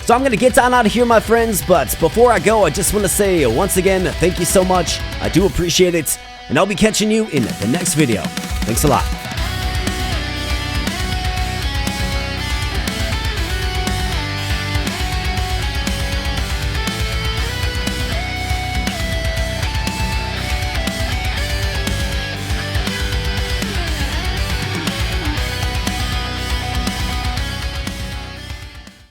So I'm going to get on out of here, my friends, but before I go, I just want to say once again, thank you so much. I do appreciate it, and I'll be catching you in the next video. Thanks a lot.